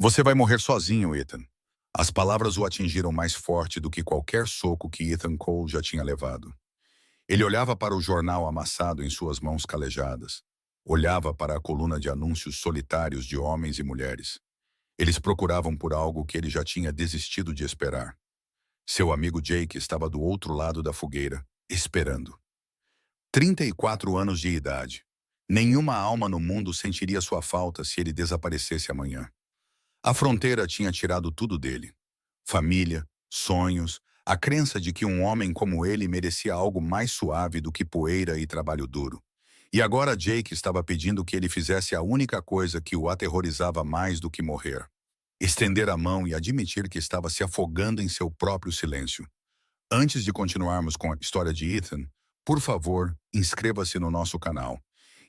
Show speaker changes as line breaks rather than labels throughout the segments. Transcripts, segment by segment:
Você vai morrer sozinho, Ethan. As palavras o atingiram mais forte do que qualquer soco que Ethan Cole já tinha levado. Ele olhava para o jornal amassado em suas mãos calejadas. Olhava para a coluna de anúncios solitários de homens e mulheres. Eles procuravam por algo que ele já tinha desistido de esperar. Seu amigo Jake estava do outro lado da fogueira, esperando. 34 anos de idade. Nenhuma alma no mundo sentiria sua falta se ele desaparecesse amanhã. A fronteira tinha tirado tudo dele. Família, sonhos, a crença de que um homem como ele merecia algo mais suave do que poeira e trabalho duro. E agora Jake estava pedindo que ele fizesse a única coisa que o aterrorizava mais do que morrer. Estender a mão e admitir que estava se afogando em seu próprio silêncio. Antes de continuarmos com a história de Ethan, por favor, inscreva-se no nosso canal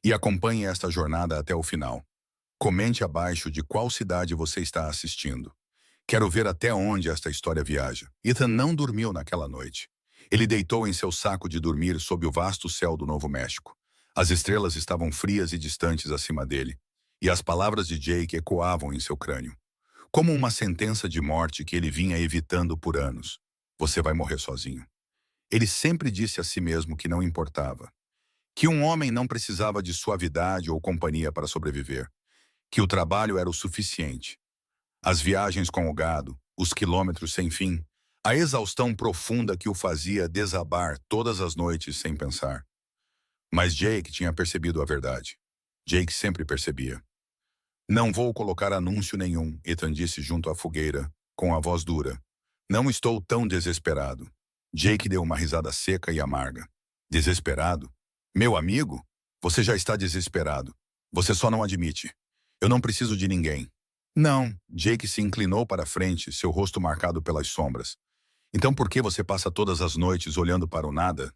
e acompanhe esta jornada até o final. Comente abaixo de qual cidade você está assistindo. Quero ver até onde esta história viaja. Ethan não dormiu naquela noite. Ele deitou em seu saco de dormir sob o vasto céu do Novo México. As estrelas estavam frias e distantes acima dele, e as palavras de Jake ecoavam em seu crânio. Como uma sentença de morte que ele vinha evitando por anos. Você vai morrer sozinho. Ele sempre disse a si mesmo que não importava. Que um homem não precisava de suavidade ou companhia para sobreviver. Que o trabalho era o suficiente. As viagens com o gado, os quilômetros sem fim, a exaustão profunda que o fazia desabar todas as noites sem pensar. Mas Jake tinha percebido a verdade. Jake sempre percebia. Não vou colocar anúncio nenhum, Ethan disse junto à fogueira, com a voz dura. Não estou tão desesperado. Jake deu uma risada seca e amarga. Desesperado? Meu amigo? Você já está desesperado. Você só não admite. Eu não preciso de ninguém. Não, Jake se inclinou para a frente, seu rosto marcado pelas sombras. Então por que você passa todas as noites olhando para o nada?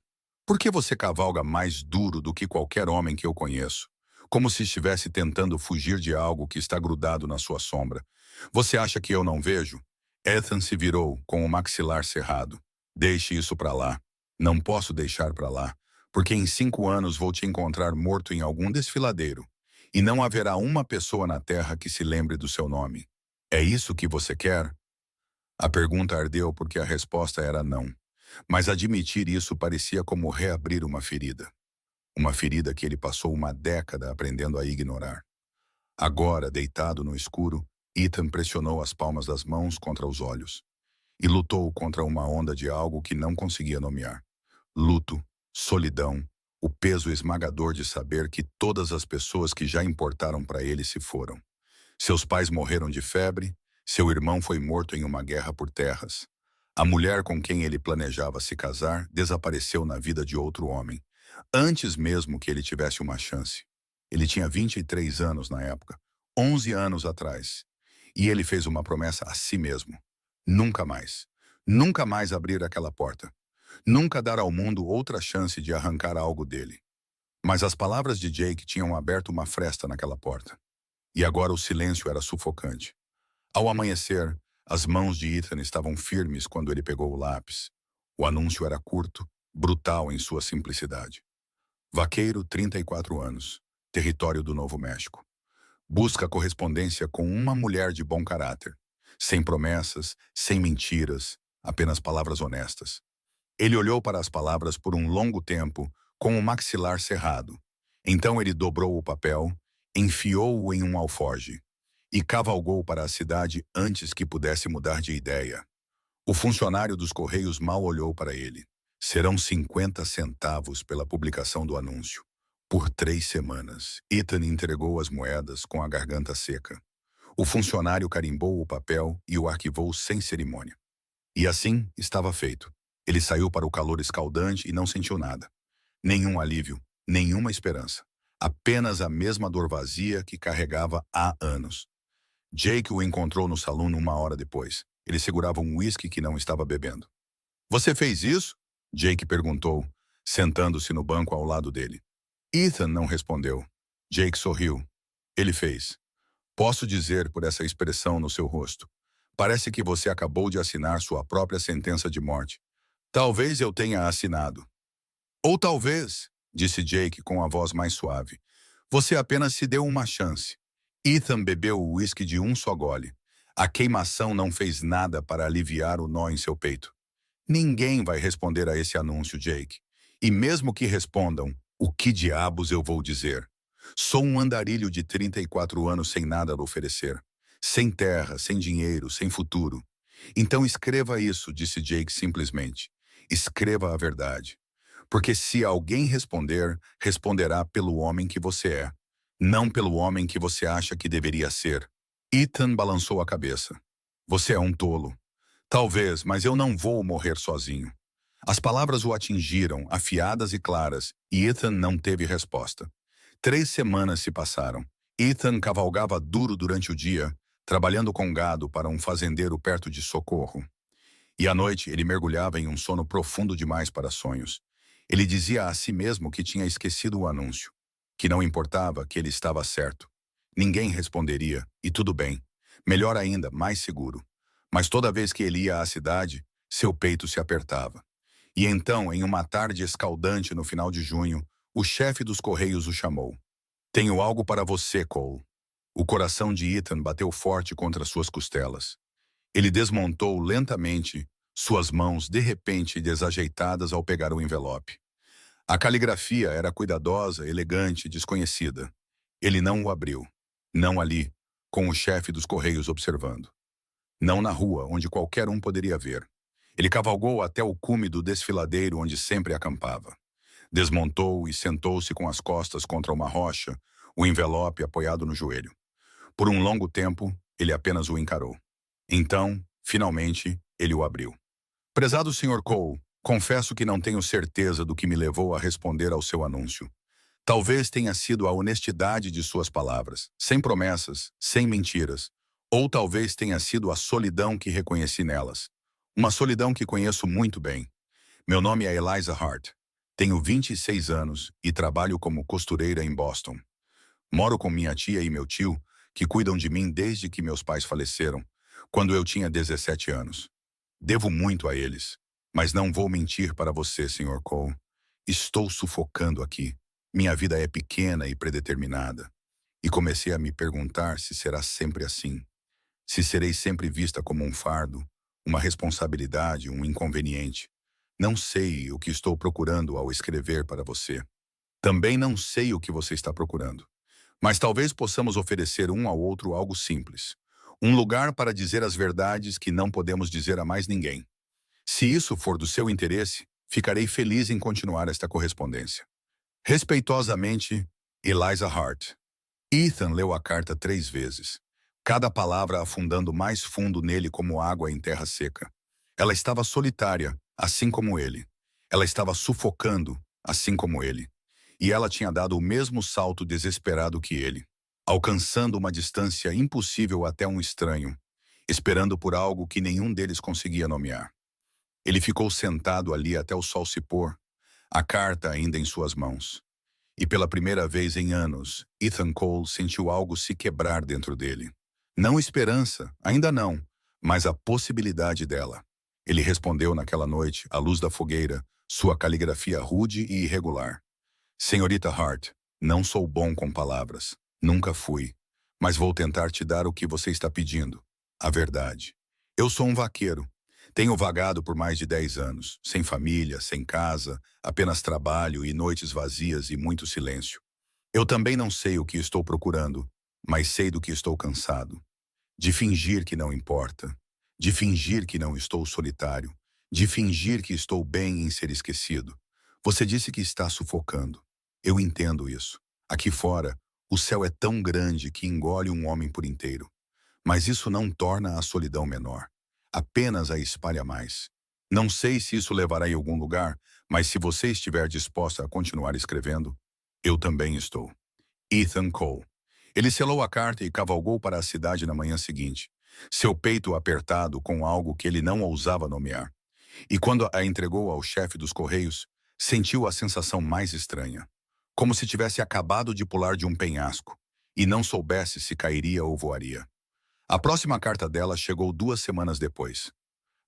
Por que você cavalga mais duro do que qualquer homem que eu conheço? Como se estivesse tentando fugir de algo que está grudado na sua sombra. Você acha que eu não vejo? Ethan se virou, com o maxilar cerrado. Deixe isso para lá. Não posso deixar para lá, porque em 5 anos vou te encontrar morto em algum desfiladeiro. E não haverá uma pessoa na terra que se lembre do seu nome. É isso que você quer? A pergunta ardeu porque a resposta era não. Mas admitir isso parecia como reabrir uma ferida. Uma ferida que ele passou uma década aprendendo a ignorar. Agora, deitado no escuro, Ethan pressionou as palmas das mãos contra os olhos. E lutou contra uma onda de algo que não conseguia nomear. Luto, solidão, o peso esmagador de saber que todas as pessoas que já importaram para ele se foram. Seus pais morreram de febre, seu irmão foi morto em uma guerra por terras. A mulher com quem ele planejava se casar desapareceu na vida de outro homem, antes mesmo que ele tivesse uma chance. Ele tinha 23 anos na época, 11 anos atrás, e ele fez uma promessa a si mesmo. Nunca mais. Nunca mais abrir aquela porta. Nunca dar ao mundo outra chance de arrancar algo dele. Mas as palavras de Jake tinham aberto uma fresta naquela porta. E agora o silêncio era sufocante. Ao amanhecer, as mãos de Ethan estavam firmes quando ele pegou o lápis. O anúncio era curto, brutal em sua simplicidade. Vaqueiro, 34 anos. Território do Novo México. Busca correspondência com uma mulher de bom caráter. Sem promessas, sem mentiras, apenas palavras honestas. Ele olhou para as palavras por um longo tempo, com o maxilar cerrado. Então ele dobrou o papel, enfiou-o em um alforje e cavalgou para a cidade antes que pudesse mudar de ideia. O funcionário dos Correios mal olhou para ele. Serão 50 centavos pela publicação do anúncio. Por 3 semanas, Ethan entregou as moedas com a garganta seca. O funcionário carimbou o papel e o arquivou sem cerimônia. E assim estava feito. Ele saiu para o calor escaldante e não sentiu nada. Nenhum alívio, nenhuma esperança. Apenas a mesma dor vazia que carregava há anos. Jake o encontrou no salão 1 hora depois. Ele segurava um uísque que não estava bebendo. Você fez isso? Jake perguntou, sentando-se no banco ao lado dele. Ethan não respondeu. Jake sorriu. Ele fez. Posso dizer por essa expressão no seu rosto. Parece que você acabou de assinar sua própria sentença de morte. Talvez eu tenha assinado. Ou talvez, disse Jake com a voz mais suave, você apenas se deu uma chance. Ethan bebeu o uísque de um só gole. A queimação não fez nada para aliviar o nó em seu peito. Ninguém vai responder a esse anúncio, Jake. E mesmo que respondam, o que diabos eu vou dizer? Sou um andarilho de 34 anos sem nada a oferecer. Sem terra, sem dinheiro, sem futuro. Então escreva isso, disse Jake simplesmente. Escreva a verdade. Porque se alguém responder, responderá pelo homem que você é, não pelo homem que você acha que deveria ser. Ethan balançou a cabeça. Você é um tolo. Talvez, mas eu não vou morrer sozinho. As palavras o atingiram, afiadas e claras, e Ethan não teve resposta. 3 semanas se passaram. Ethan cavalgava duro durante o dia, trabalhando com gado para um fazendeiro perto de Socorro. E à noite ele mergulhava em um sono profundo demais para sonhos. Ele dizia a si mesmo que tinha esquecido o anúncio, que não importava, que ele estava certo. Ninguém responderia, e tudo bem. Melhor ainda, mais seguro. Mas toda vez que ele ia à cidade, seu peito se apertava. E então, em uma tarde escaldante no final de junho, o chefe dos Correios o chamou. Tenho algo para você, Cole. O coração de Ethan bateu forte contra suas costelas. Ele desmontou lentamente, suas mãos de repente desajeitadas ao pegar o envelope. A caligrafia era cuidadosa, elegante, desconhecida. Ele não o abriu. Não ali, com o chefe dos Correios observando. Não na rua, onde qualquer um poderia ver. Ele cavalgou até o cume do desfiladeiro onde sempre acampava. Desmontou e sentou-se com as costas contra uma rocha, o envelope apoiado no joelho. Por um longo tempo, ele apenas o encarou. Então, finalmente, ele o abriu. Prezado Sr. Cole, confesso que não tenho certeza do que me levou a responder ao seu anúncio. Talvez tenha sido a honestidade de suas palavras, sem promessas, sem mentiras. Ou talvez tenha sido a solidão que reconheci nelas. Uma solidão que conheço muito bem. Meu nome é Eliza Hart. Tenho 26 anos e trabalho como costureira em Boston. Moro com minha tia e meu tio, que cuidam de mim desde que meus pais faleceram, quando eu tinha 17 anos. Devo muito a eles, mas não vou mentir para você, Sr. Cole. Estou sufocando aqui. Minha vida é pequena e predeterminada. E comecei a me perguntar se será sempre assim. Se serei sempre vista como um fardo, uma responsabilidade, um inconveniente. Não sei o que estou procurando ao escrever para você. Também não sei o que você está procurando. Mas talvez possamos oferecer um ao outro algo simples. Um lugar para dizer as verdades que não podemos dizer a mais ninguém. Se isso for do seu interesse, ficarei feliz em continuar esta correspondência. Respeitosamente, Eliza Hart. Ethan leu a carta 3 vezes. Cada palavra afundando mais fundo nele como água em terra seca. Ela estava solitária, assim como ele. Ela estava sufocando, assim como ele. E ela tinha dado o mesmo salto desesperado que ele, alcançando uma distância impossível até um estranho, esperando por algo que nenhum deles conseguia nomear. Ele ficou sentado ali até o sol se pôr, a carta ainda em suas mãos. E pela primeira vez em anos, Ethan Cole sentiu algo se quebrar dentro dele. Não esperança, ainda não, mas a possibilidade dela. Ele respondeu naquela noite, à luz da fogueira, sua caligrafia rude e irregular. Senhorita Hart, não sou bom com palavras. Nunca fui. Mas vou tentar te dar o que você está pedindo. A verdade. Eu sou um vaqueiro. Tenho vagado por mais de 10 anos, sem família, sem casa, apenas trabalho e noites vazias e muito silêncio. Eu também não sei o que estou procurando, mas sei do que estou cansado. De fingir que não importa. De fingir que não estou solitário. De fingir que estou bem em ser esquecido. Você disse que está sufocando. Eu entendo isso. Aqui fora, o céu é tão grande que engole um homem por inteiro. Mas isso não torna a solidão menor. Apenas a espalha mais. Não sei se isso levará em algum lugar, mas se você estiver disposta a continuar escrevendo, eu também estou. Ethan Cole. Ele selou a carta e cavalgou para a cidade na manhã seguinte, seu peito apertado com algo que ele não ousava nomear. E quando a entregou ao chefe dos Correios, sentiu a sensação mais estranha. Como se tivesse acabado de pular de um penhasco, e não soubesse se cairia ou voaria. A próxima carta dela chegou 2 semanas depois.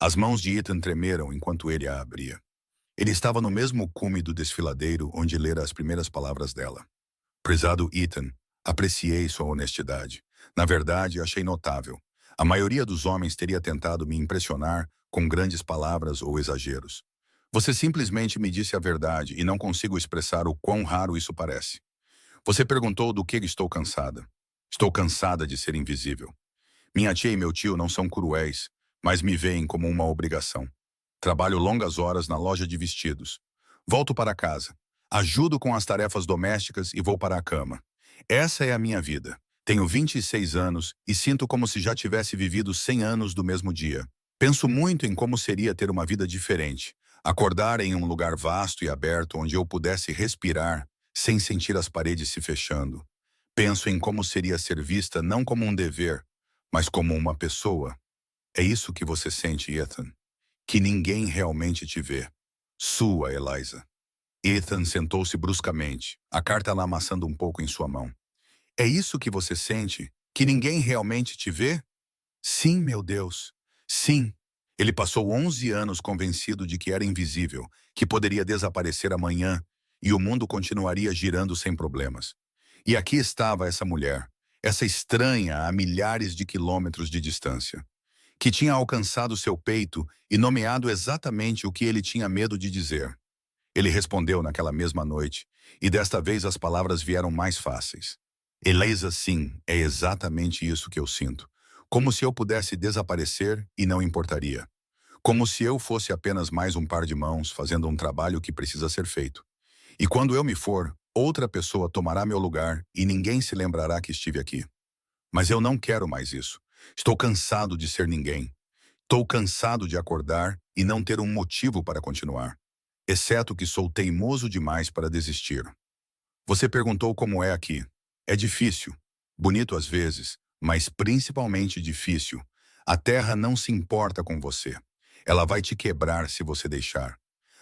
As mãos de Ethan tremeram enquanto ele a abria. Ele estava no mesmo cume do desfiladeiro onde lera as primeiras palavras dela. Prezado Ethan, apreciei sua honestidade. Na verdade, achei notável. A maioria dos homens teria tentado me impressionar com grandes palavras ou exageros. Você simplesmente me disse a verdade e não consigo expressar o quão raro isso parece. Você perguntou do que estou cansada. Estou cansada de ser invisível. Minha tia e meu tio não são cruéis, mas me veem como uma obrigação. Trabalho longas horas na loja de vestidos. Volto para casa. Ajudo com as tarefas domésticas e vou para a cama. Essa é a minha vida. Tenho 26 anos e sinto como se já tivesse vivido 100 anos do mesmo dia. Penso muito em como seria ter uma vida diferente. Acordar em um lugar vasto e aberto onde eu pudesse respirar sem sentir as paredes se fechando. Penso em como seria ser vista não como um dever, mas como uma pessoa. É isso que você sente, Ethan. Que ninguém realmente te vê. Sua, Eliza. Ethan sentou-se bruscamente, a carta lá amassando um pouco em sua mão. É isso que você sente? Que ninguém realmente te vê? Sim, meu Deus. Sim. Ele passou 11 anos convencido de que era invisível, que poderia desaparecer amanhã e o mundo continuaria girando sem problemas. E aqui estava essa mulher, essa estranha a milhares de quilômetros de distância, que tinha alcançado seu peito e nomeado exatamente o que ele tinha medo de dizer. Ele respondeu naquela mesma noite, e desta vez as palavras vieram mais fáceis. Eliza, sim, é exatamente isso que eu sinto. Como se eu pudesse desaparecer e não importaria. Como se eu fosse apenas mais um par de mãos fazendo um trabalho que precisa ser feito. E quando eu me for, outra pessoa tomará meu lugar e ninguém se lembrará que estive aqui. Mas eu não quero mais isso. Estou cansado de ser ninguém. Estou cansado de acordar e não ter um motivo para continuar. Exceto que sou teimoso demais para desistir. Você perguntou como é aqui. É difícil. Bonito às vezes, mas principalmente difícil. A terra não se importa com você. Ela vai te quebrar se você deixar.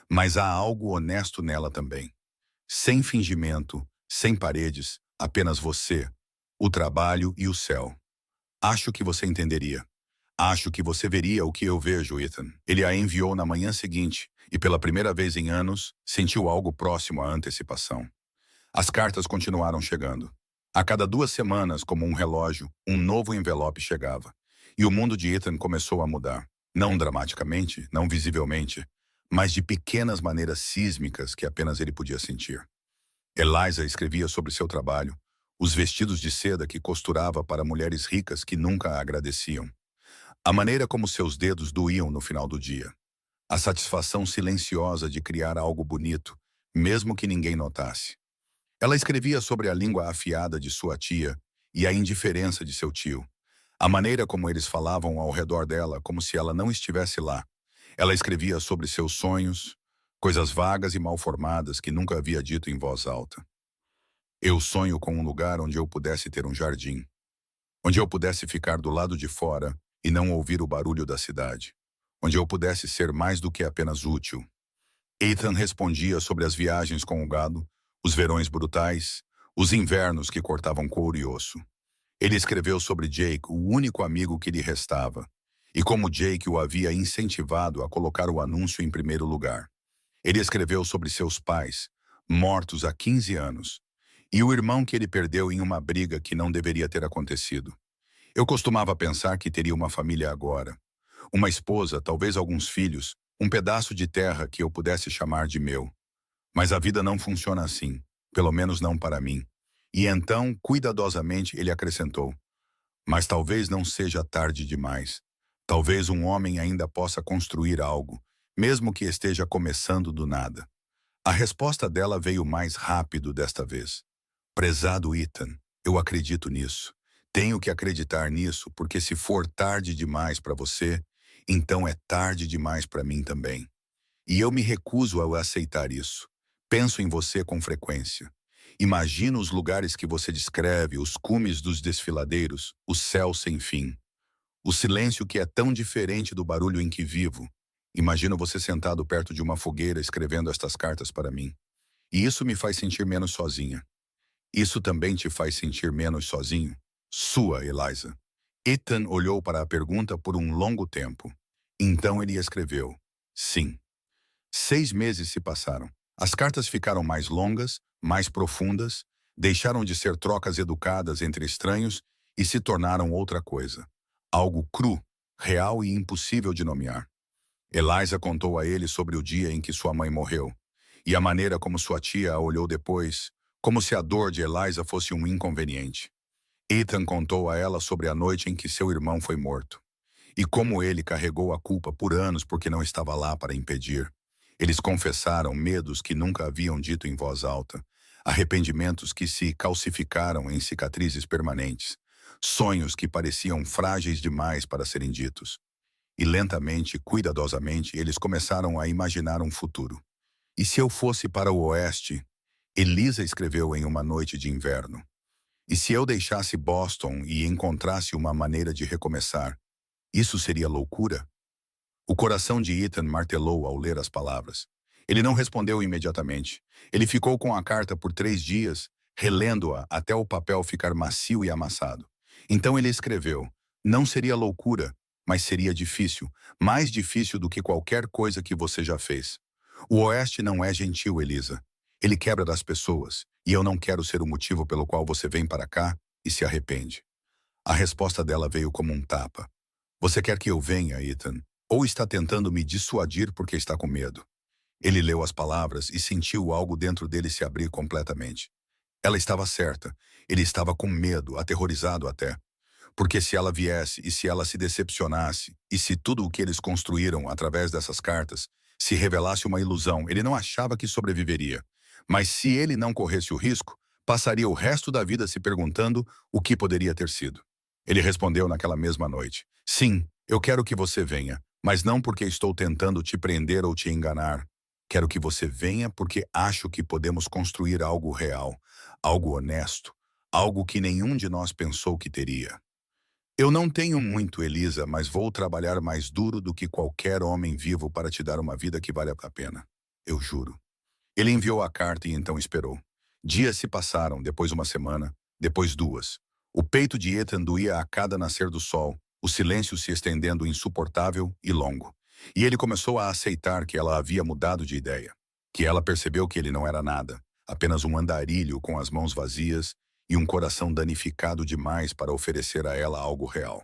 Mas há algo honesto nela também. Sem fingimento, sem paredes, apenas você, o trabalho e o céu. Acho que você entenderia. Acho que você veria o que eu vejo, Ethan. Ele a enviou na manhã seguinte e, pela primeira vez em anos, sentiu algo próximo à antecipação. As cartas continuaram chegando. A cada 2 semanas, como um relógio, um novo envelope chegava. E o mundo de Ethan começou a mudar. Não dramaticamente, não visivelmente, mas de pequenas maneiras sísmicas que apenas ele podia sentir. Eliza escrevia sobre seu trabalho, os vestidos de seda que costurava para mulheres ricas que nunca a agradeciam. A maneira como seus dedos doíam no final do dia. A satisfação silenciosa de criar algo bonito, mesmo que ninguém notasse. Ela escrevia sobre a língua afiada de sua tia e a indiferença de seu tio. A maneira como eles falavam ao redor dela, como se ela não estivesse lá. Ela escrevia sobre seus sonhos, coisas vagas e mal formadas que nunca havia dito em voz alta. Eu sonho com um lugar onde eu pudesse ter um jardim. Onde eu pudesse ficar do lado de fora e não ouvir o barulho da cidade. Onde eu pudesse ser mais do que apenas útil. Ethan respondia sobre as viagens com o gado, os verões brutais, os invernos que cortavam couro e osso. Ele escreveu sobre Jake, o único amigo que lhe restava, e como Jake o havia incentivado a colocar o anúncio em primeiro lugar. Ele escreveu sobre seus pais, mortos há 15 anos, e o irmão que ele perdeu em uma briga que não deveria ter acontecido. Eu costumava pensar que teria uma família agora. Uma esposa, talvez alguns filhos, um pedaço de terra que eu pudesse chamar de meu. Mas a vida não funciona assim, pelo menos não para mim. E então, cuidadosamente, ele acrescentou: mas talvez não seja tarde demais. Talvez um homem ainda possa construir algo, mesmo que esteja começando do nada. A resposta dela veio mais rápido desta vez. Prezado Ethan, eu acredito nisso. Tenho que acreditar nisso, porque se for tarde demais para você, então é tarde demais para mim também. E eu me recuso a aceitar isso. Penso em você com frequência. Imagino os lugares que você descreve, os cumes dos desfiladeiros, o céu sem fim. O silêncio que é tão diferente do barulho em que vivo. Imagino você sentado perto de uma fogueira escrevendo estas cartas para mim. E isso me faz sentir menos sozinha. Isso também te faz sentir menos sozinho? Sua, Eliza. Ethan olhou para a pergunta por um longo tempo. Então ele escreveu: sim. 6 meses se passaram. As cartas ficaram mais longas, mais profundas, deixaram de ser trocas educadas entre estranhos e se tornaram outra coisa. Algo cru, real e impossível de nomear. Eliza contou a ele sobre o dia em que sua mãe morreu, e a maneira como sua tia a olhou depois, como se a dor de Eliza fosse um inconveniente. Ethan contou a ela sobre a noite em que seu irmão foi morto, e como ele carregou a culpa por anos porque não estava lá para impedir. Eles confessaram medos que nunca haviam dito em voz alta, arrependimentos que se calcificaram em cicatrizes permanentes, sonhos que pareciam frágeis demais para serem ditos. E lentamente, cuidadosamente, eles começaram a imaginar um futuro. E se eu fosse para o oeste? Elisa escreveu em uma noite de inverno. E se eu deixasse Boston e encontrasse uma maneira de recomeçar? Isso seria loucura? O coração de Ethan martelou ao ler as palavras. Ele não respondeu imediatamente. Ele ficou com a carta por 3 dias, relendo-a até o papel ficar macio e amassado. Então ele escreveu: não seria loucura, mas seria difícil, mais difícil do que qualquer coisa que você já fez. O Oeste não é gentil, Elisa. Ele quebra das pessoas, e eu não quero ser o motivo pelo qual você vem para cá e se arrepende. A resposta dela veio como um tapa. Você quer que eu venha, Ethan? Ou está tentando me dissuadir porque está com medo? Ele leu as palavras e sentiu algo dentro dele se abrir completamente. Ela estava certa. Ele estava com medo, aterrorizado até. Porque se ela viesse e se ela se decepcionasse, e se tudo o que eles construíram através dessas cartas se revelasse uma ilusão, ele não achava que sobreviveria. Mas se ele não corresse o risco, passaria o resto da vida se perguntando o que poderia ter sido. Ele respondeu naquela mesma noite: sim, eu quero que você venha, mas não porque estou tentando te prender ou te enganar. Quero que você venha porque acho que podemos construir algo real, algo honesto, algo que nenhum de nós pensou que teria. Eu não tenho muito, Elisa, mas vou trabalhar mais duro do que qualquer homem vivo para te dar uma vida que vale a pena. Eu juro. Ele enviou a carta e então esperou. Dias se passaram, depois uma semana, depois 2. O peito de Ethan doía a cada nascer do sol, o silêncio se estendendo insuportável e longo. E ele começou a aceitar que ela havia mudado de ideia, que ela percebeu que ele não era nada, apenas um andarilho com as mãos vazias e um coração danificado demais para oferecer a ela algo real.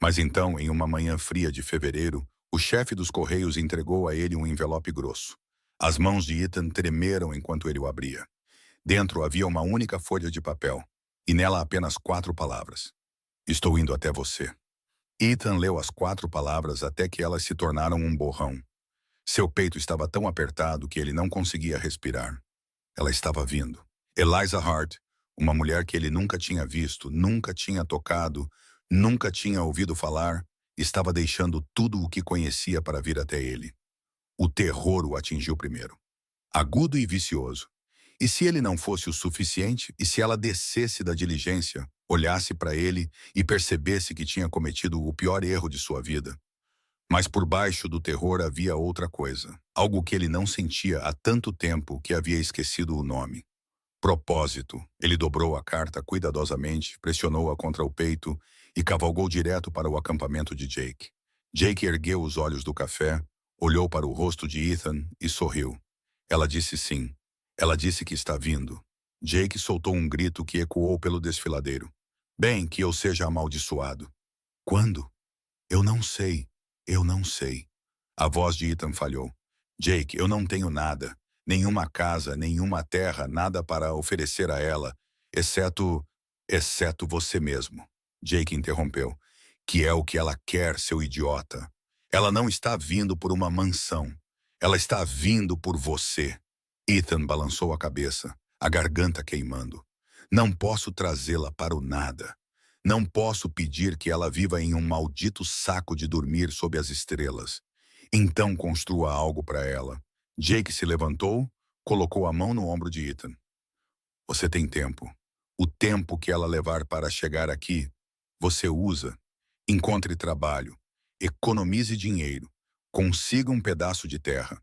Mas então, em uma manhã fria de fevereiro, o chefe dos Correios entregou a ele um envelope grosso. As mãos de Ethan tremeram enquanto ele o abria. Dentro havia uma única folha de papel, e nela apenas 4 palavras. Estou indo até você. Ethan leu as 4 palavras até que elas se tornaram um borrão. Seu peito estava tão apertado que ele não conseguia respirar. Ela estava vindo. Eliza Hart, uma mulher que ele nunca tinha visto, nunca tinha tocado, nunca tinha ouvido falar, estava deixando tudo o que conhecia para vir até ele. O terror o atingiu primeiro. Agudo e vicioso. E se ele não fosse o suficiente, e se ela descesse da diligência, olhasse para ele e percebesse que tinha cometido o pior erro de sua vida? Mas por baixo do terror havia outra coisa, algo que ele não sentia há tanto tempo que havia esquecido o nome. Propósito. Ele dobrou a carta cuidadosamente, pressionou-a contra o peito e cavalgou direto para o acampamento de Jake. Jake ergueu os olhos do café, olhou para o rosto de Ethan e sorriu. Ela disse sim. Ela disse que está vindo. Jake soltou um grito que ecoou pelo desfiladeiro. Bem, que eu seja amaldiçoado. Quando? Eu não sei. Eu não sei. A voz de Ethan falhou. Jake, eu não tenho nada. Nenhuma casa, nenhuma terra, nada para oferecer a ela, exceto você mesmo. Jake interrompeu. Que é o que ela quer, seu idiota. Ela não está vindo por uma mansão. Ela está vindo por você. Ethan balançou a cabeça, a garganta queimando. Não posso trazê-la para o nada. Não posso pedir que ela viva em um maldito saco de dormir sob as estrelas. Então construa algo para ela. Jake se levantou, colocou a mão no ombro de Ethan. Você tem tempo. O tempo que ela levar para chegar aqui, você usa. Encontre trabalho. Economize dinheiro. Consiga um pedaço de terra.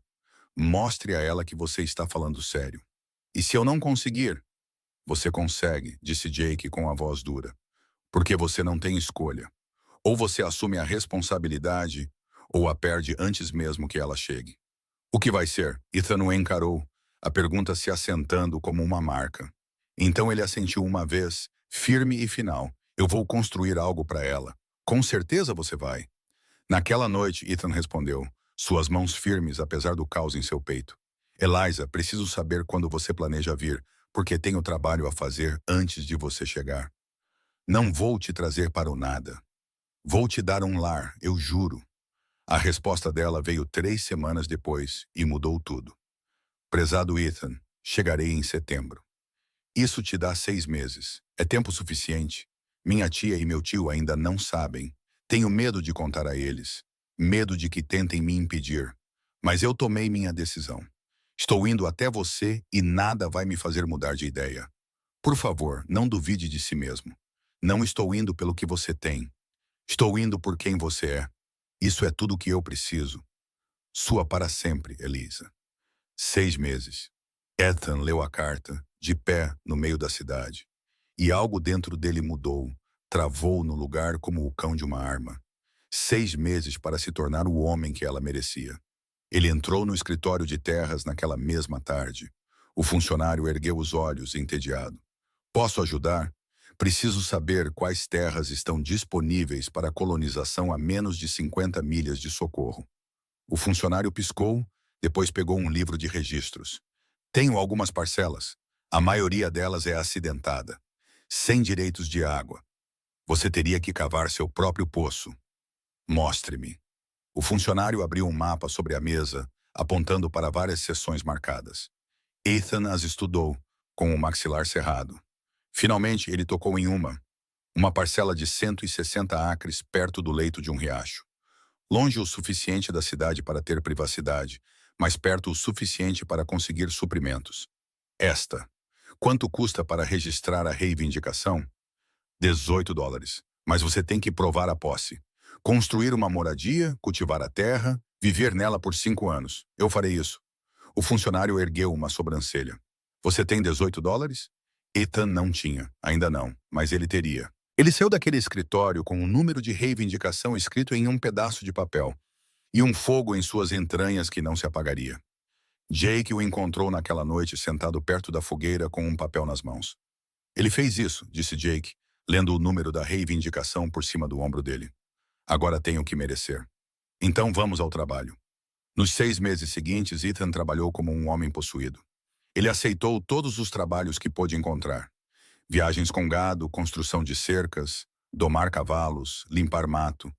Mostre a ela que você está falando sério. E se eu não conseguir? Você consegue, disse Jake com a voz dura. Porque você não tem escolha. Ou você assume a responsabilidade, ou a perde antes mesmo que ela chegue. O que vai ser? Ethan o encarou, a pergunta se assentando como uma marca. Então ele assentiu uma vez, firme e final. Eu vou construir algo para ela. Com certeza você vai. Naquela noite, Ethan respondeu, suas mãos firmes apesar do caos em seu peito. Eliza, preciso saber quando você planeja vir, porque tenho trabalho a fazer antes de você chegar. Não vou te trazer para o nada. Vou te dar um lar, eu juro. A resposta dela veio 3 semanas depois e mudou tudo. Prezado Ethan, chegarei em setembro. Isso te dá 6 meses. É tempo suficiente. Minha tia e meu tio ainda não sabem. Tenho medo de contar a eles. Medo de que tentem me impedir. Mas eu tomei minha decisão. Estou indo até você e nada vai me fazer mudar de ideia. Por favor, não duvide de si mesmo. Não estou indo pelo que você tem. Estou indo por quem você é. Isso é tudo o que eu preciso. Sua para sempre, Elisa. 6 meses. Ethan leu a carta, de pé no meio da cidade. E algo dentro dele mudou, travou no lugar como o cão de uma arma. 6 meses para se tornar o homem que ela merecia. Ele entrou no escritório de terras naquela mesma tarde. O funcionário ergueu os olhos, entediado. Posso ajudar? Preciso saber quais terras estão disponíveis para colonização a menos de 50 milhas de Socorro. O funcionário piscou, depois pegou um livro de registros. Tenho algumas parcelas. A maioria delas é acidentada. Sem direitos de água. Você teria que cavar seu próprio poço. Mostre-me. O funcionário abriu um mapa sobre a mesa, apontando para várias seções marcadas. Ethan as estudou, com o maxilar cerrado. Finalmente, ele tocou em uma parcela de 160 acres perto do leito de um riacho. Longe o suficiente da cidade para ter privacidade, mas perto o suficiente para conseguir suprimentos. Esta. Quanto custa para registrar a reivindicação? $18. Mas você tem que provar a posse. Construir uma moradia, cultivar a terra, viver nela por 5 anos. Eu farei isso. O funcionário ergueu uma sobrancelha. Você tem $18? Ethan não tinha, ainda não, mas ele teria. Ele saiu daquele escritório com um número de reivindicação escrito em um pedaço de papel e um fogo em suas entranhas que não se apagaria. Jake o encontrou naquela noite sentado perto da fogueira com um papel nas mãos. Ele fez isso, disse Jake, lendo o número da reivindicação por cima do ombro dele. Agora tenho que merecer. Então vamos ao trabalho. Nos 6 meses seguintes, Ethan trabalhou como um homem possuído. Ele aceitou todos os trabalhos que pôde encontrar. Viagens com gado, construção de cercas, domar cavalos, limpar mato.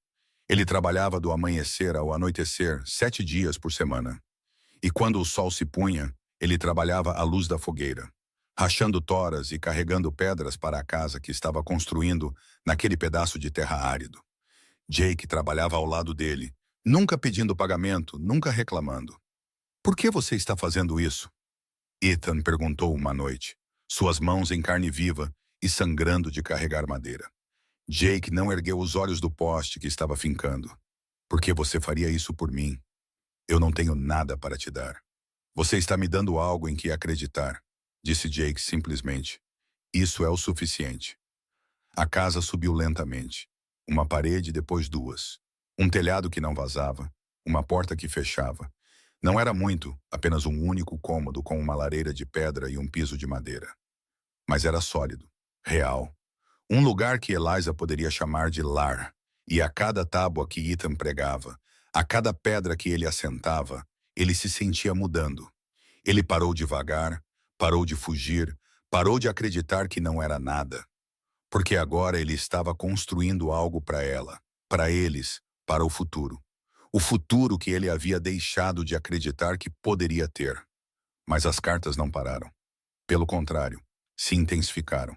Ele trabalhava do amanhecer ao anoitecer, 7 dias por semana. E quando o sol se punha, ele trabalhava à luz da fogueira, rachando toras e carregando pedras para a casa que estava construindo naquele pedaço de terra árido. Jake trabalhava ao lado dele, nunca pedindo pagamento, nunca reclamando. Por que você está fazendo isso? Ethan perguntou uma noite, suas mãos em carne viva e sangrando de carregar madeira. Jake não ergueu os olhos do poste que estava fincando. Por que você faria isso por mim? Eu não tenho nada para te dar. Você está me dando algo em que acreditar, disse Jake simplesmente. Isso é o suficiente. A casa subiu lentamente. Uma parede, depois 2. Um telhado que não vazava, uma porta que fechava. Não era muito, apenas um único cômodo com uma lareira de pedra e um piso de madeira. Mas era sólido, real. Um lugar que Eliza poderia chamar de lar. E a cada tábua que Ethan pregava, a cada pedra que ele assentava, ele se sentia mudando. Ele parou devagar, parou de fugir, parou de acreditar que não era nada. Porque agora ele estava construindo algo para ela, para eles, para o futuro. O futuro que ele havia deixado de acreditar que poderia ter. Mas as cartas não pararam. Pelo contrário, se intensificaram.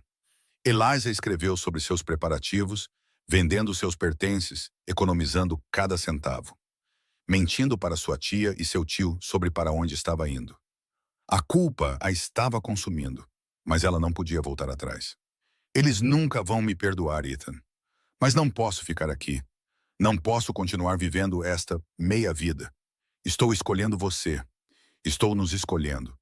Eliza escreveu sobre seus preparativos, vendendo seus pertences, economizando cada centavo. Mentindo para sua tia e seu tio sobre para onde estava indo. A culpa a estava consumindo, mas ela não podia voltar atrás. Eles nunca vão me perdoar, Ethan. Mas não posso ficar aqui. Não posso continuar vivendo esta meia-vida. Estou escolhendo você. Estou nos escolhendo.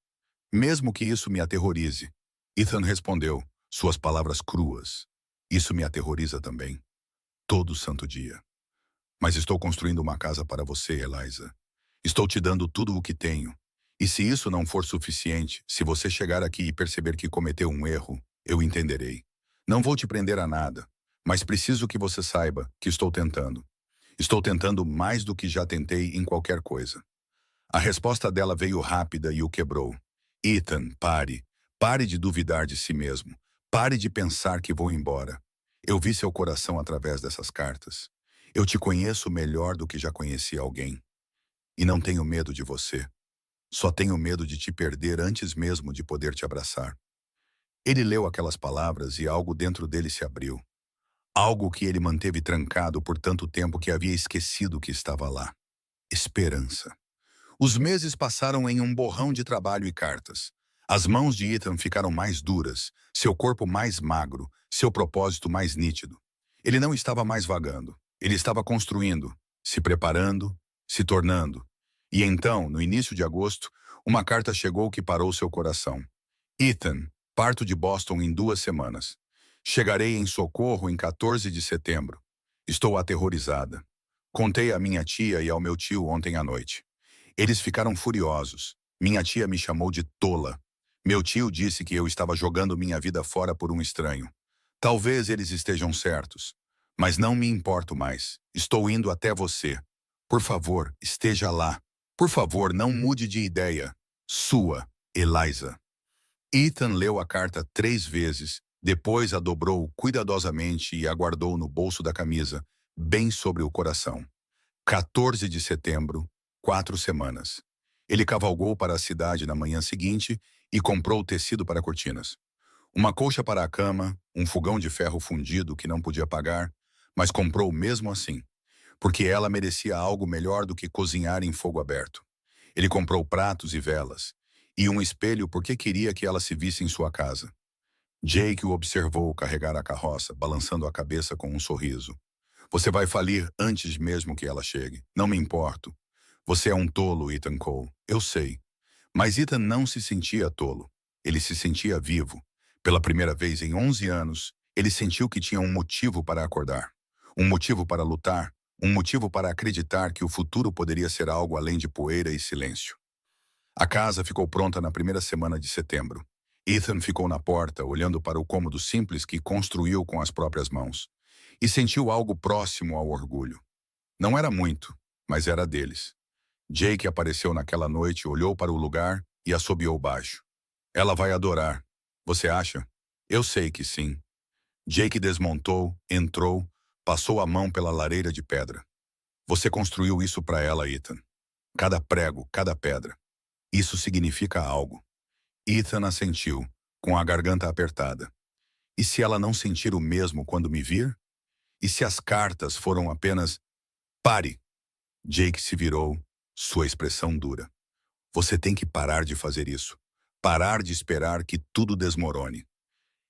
Mesmo que isso me aterrorize. Ethan respondeu, suas palavras cruas. Isso me aterroriza também. Todo santo dia. Mas estou construindo uma casa para você, Eliza. Estou te dando tudo o que tenho. E se isso não for suficiente, se você chegar aqui e perceber que cometeu um erro, eu entenderei. Não vou te prender a nada. Mas preciso que você saiba que estou tentando. Estou tentando mais do que já tentei em qualquer coisa. A resposta dela veio rápida e o quebrou. Ethan, pare. Pare de duvidar de si mesmo. Pare de pensar que vou embora. Eu vi seu coração através dessas cartas. Eu te conheço melhor do que já conheci alguém. E não tenho medo de você. Só tenho medo de te perder antes mesmo de poder te abraçar. Ele leu aquelas palavras e algo dentro dele se abriu. Algo que ele manteve trancado por tanto tempo que havia esquecido que estava lá. Esperança. Os meses passaram em um borrão de trabalho e cartas. As mãos de Ethan ficaram mais duras, seu corpo mais magro, seu propósito mais nítido. Ele não estava mais vagando. Ele estava construindo, se preparando, se tornando. E então, no início de agosto, uma carta chegou que parou seu coração. Ethan, parto de Boston em 2 semanas. Chegarei em Socorro em 14 de setembro. Estou aterrorizada. Contei à minha tia e ao meu tio ontem à noite. Eles ficaram furiosos. Minha tia me chamou de tola. Meu tio disse que eu estava jogando minha vida fora por um estranho. Talvez eles estejam certos. Mas não me importo mais. Estou indo até você. Por favor, esteja lá. Por favor, não mude de ideia. Sua, Eliza. Ethan leu a carta 3 vezes, depois a dobrou cuidadosamente e a guardou no bolso da camisa, bem sobre o coração. 14 de setembro, 4 semanas. Ele cavalgou para a cidade na manhã seguinte e comprou tecido para cortinas. Uma colcha para a cama, um fogão de ferro fundido que não podia pagar, mas comprou mesmo assim, porque ela merecia algo melhor do que cozinhar em fogo aberto. Ele comprou pratos e velas, e um espelho porque queria que ela se visse em sua casa. Jake o observou carregar a carroça, balançando a cabeça com um sorriso. Você vai falir antes mesmo que ela chegue. Não me importo. Você é um tolo, Ethan Cole. Eu sei. Mas Ethan não se sentia tolo. Ele se sentia vivo. Pela primeira vez em 11 anos, ele sentiu que tinha um motivo para acordar. Um motivo para lutar. Um motivo para acreditar que o futuro poderia ser algo além de poeira e silêncio. A casa ficou pronta na primeira semana de setembro. Ethan ficou na porta, olhando para o cômodo simples que construiu com as próprias mãos. E sentiu algo próximo ao orgulho. Não era muito, mas era deles. Jake apareceu naquela noite, olhou para o lugar e assobiou baixo. Ela vai adorar. Você acha? Eu sei que sim. Jake desmontou, entrou, passou a mão pela lareira de pedra. Você construiu isso para ela, Ethan. Cada prego, cada pedra. Isso significa algo. Ethan assentiu, com a garganta apertada. E se ela não sentir o mesmo quando me vir? E se as cartas foram apenas... Pare! Jake se virou, sua expressão dura. Você tem que parar de fazer isso. Parar de esperar que tudo desmorone.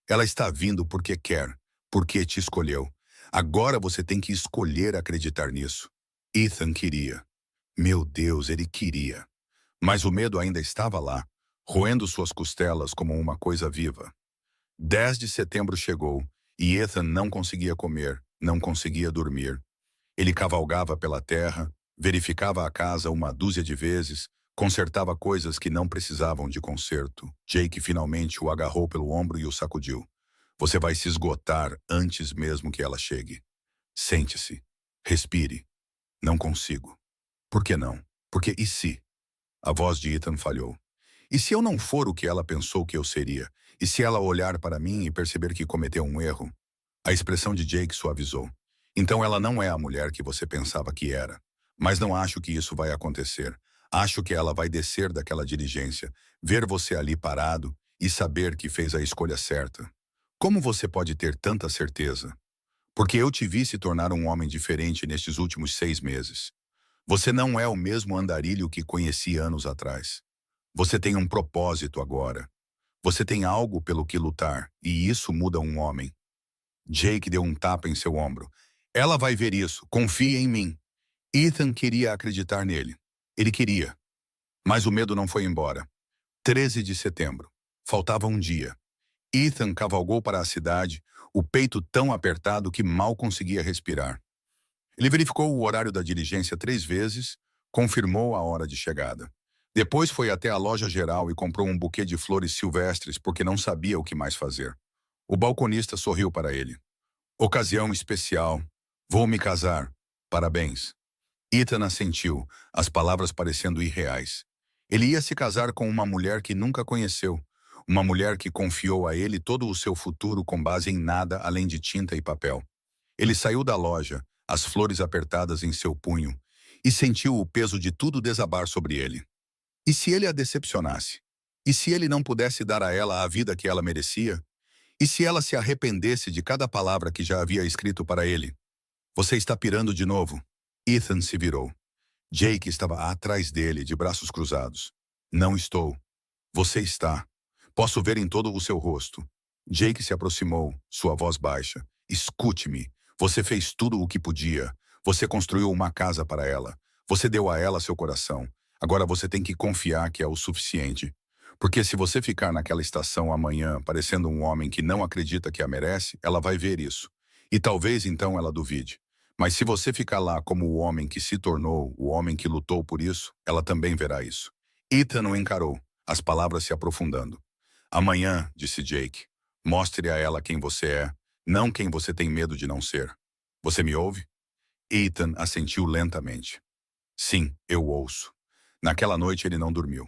Ela está vindo porque quer, porque te escolheu. Agora você tem que escolher acreditar nisso. Ethan queria. Meu Deus, ele queria. Mas o medo ainda estava lá, roendo suas costelas como uma coisa viva. 10 de setembro chegou, e Ethan não conseguia comer, não conseguia dormir. Ele cavalgava pela terra, verificava a casa uma dúzia de vezes, consertava coisas que não precisavam de conserto. Jake finalmente o agarrou pelo ombro e o sacudiu. Você vai se esgotar antes mesmo que ela chegue. Sente-se. Respire. Não consigo. Por que não? Porque e se? A voz de Ethan falhou. E se eu não for o que ela pensou que eu seria? E se ela olhar para mim e perceber que cometeu um erro? A expressão de Jake suavizou. Então ela não é a mulher que você pensava que era. Mas não acho que isso vai acontecer. Acho que ela vai descer daquela diligência, ver você ali parado e saber que fez a escolha certa. Como você pode ter tanta certeza? Porque eu te vi se tornar um homem diferente nestes últimos 6 meses. Você não é o mesmo andarilho que conheci anos atrás. Você tem um propósito agora. Você tem algo pelo que lutar, e isso muda um homem. Jake deu um tapa em seu ombro. Ela vai ver isso. Confie em mim. Ethan queria acreditar nele. Ele queria. Mas o medo não foi embora. 13 de setembro. Faltava um dia. Ethan cavalgou para a cidade, o peito tão apertado que mal conseguia respirar. Ele verificou o horário da diligência 3 vezes, confirmou a hora de chegada. Depois foi até a loja geral e comprou um buquê de flores silvestres porque não sabia o que mais fazer. O balconista sorriu para ele. Ocasião especial. Vou me casar. Parabéns. Ethan assentiu, as palavras parecendo irreais. Ele ia se casar com uma mulher que nunca conheceu. Uma mulher que confiou a ele todo o seu futuro com base em nada além de tinta e papel. Ele saiu da loja, as flores apertadas em seu punho, e sentiu o peso de tudo desabar sobre ele. E se ele a decepcionasse? E se ele não pudesse dar a ela a vida que ela merecia? E se ela se arrependesse de cada palavra que já havia escrito para ele? Você está pirando de novo? Ethan se virou. Jake estava atrás dele, de braços cruzados. Não estou. Você está. Posso ver em todo o seu rosto. Jake se aproximou, sua voz baixa. Escute-me. Você fez tudo o que podia. Você construiu uma casa para ela. Você deu a ela seu coração. Agora você tem que confiar que é o suficiente. Porque se você ficar naquela estação amanhã, parecendo um homem que não acredita que a merece, ela vai ver isso. E talvez então ela duvide. Mas se você ficar lá como o homem que se tornou, o homem que lutou por isso, ela também verá isso. Ethan o encarou, as palavras se aprofundando. Amanhã, disse Jake, mostre a ela quem você é, não quem você tem medo de não ser. Você me ouve? Ethan assentiu lentamente. Sim, eu ouço. Naquela noite ele não dormiu.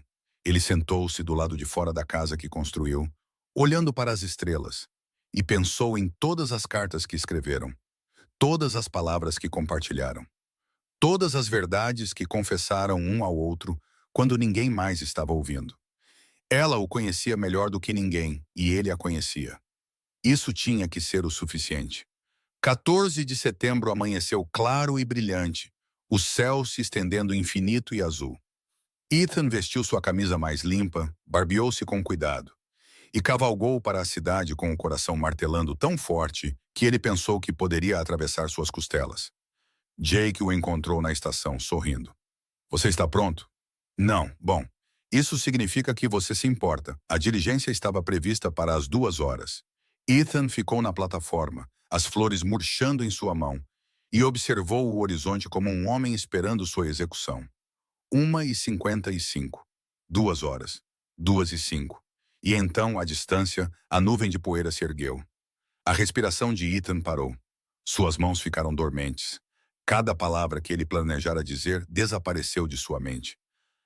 Ele sentou-se do lado de fora da casa que construiu, olhando para as estrelas, e pensou em todas as cartas que escreveram, todas as palavras que compartilharam, todas as verdades que confessaram um ao outro quando ninguém mais estava ouvindo. Ela o conhecia melhor do que ninguém, e ele a conhecia. Isso tinha que ser o suficiente. 14 de setembro amanheceu claro e brilhante, o céu se estendendo infinito e azul. Ethan vestiu sua camisa mais limpa, barbeou-se com cuidado e cavalgou para a cidade com o coração martelando tão forte que ele pensou que poderia atravessar suas costelas. Jake o encontrou na estação, sorrindo. Você está pronto? Não. Bom, isso significa que você se importa. A diligência estava prevista para as 2 horas. Ethan ficou na plataforma, as flores murchando em sua mão, e observou o horizonte como um homem esperando sua execução. 1h55. 2 horas. 2h05. E então, à distância, a nuvem de poeira se ergueu. A respiração de Ethan parou. Suas mãos ficaram dormentes. Cada palavra que ele planejara dizer desapareceu de sua mente.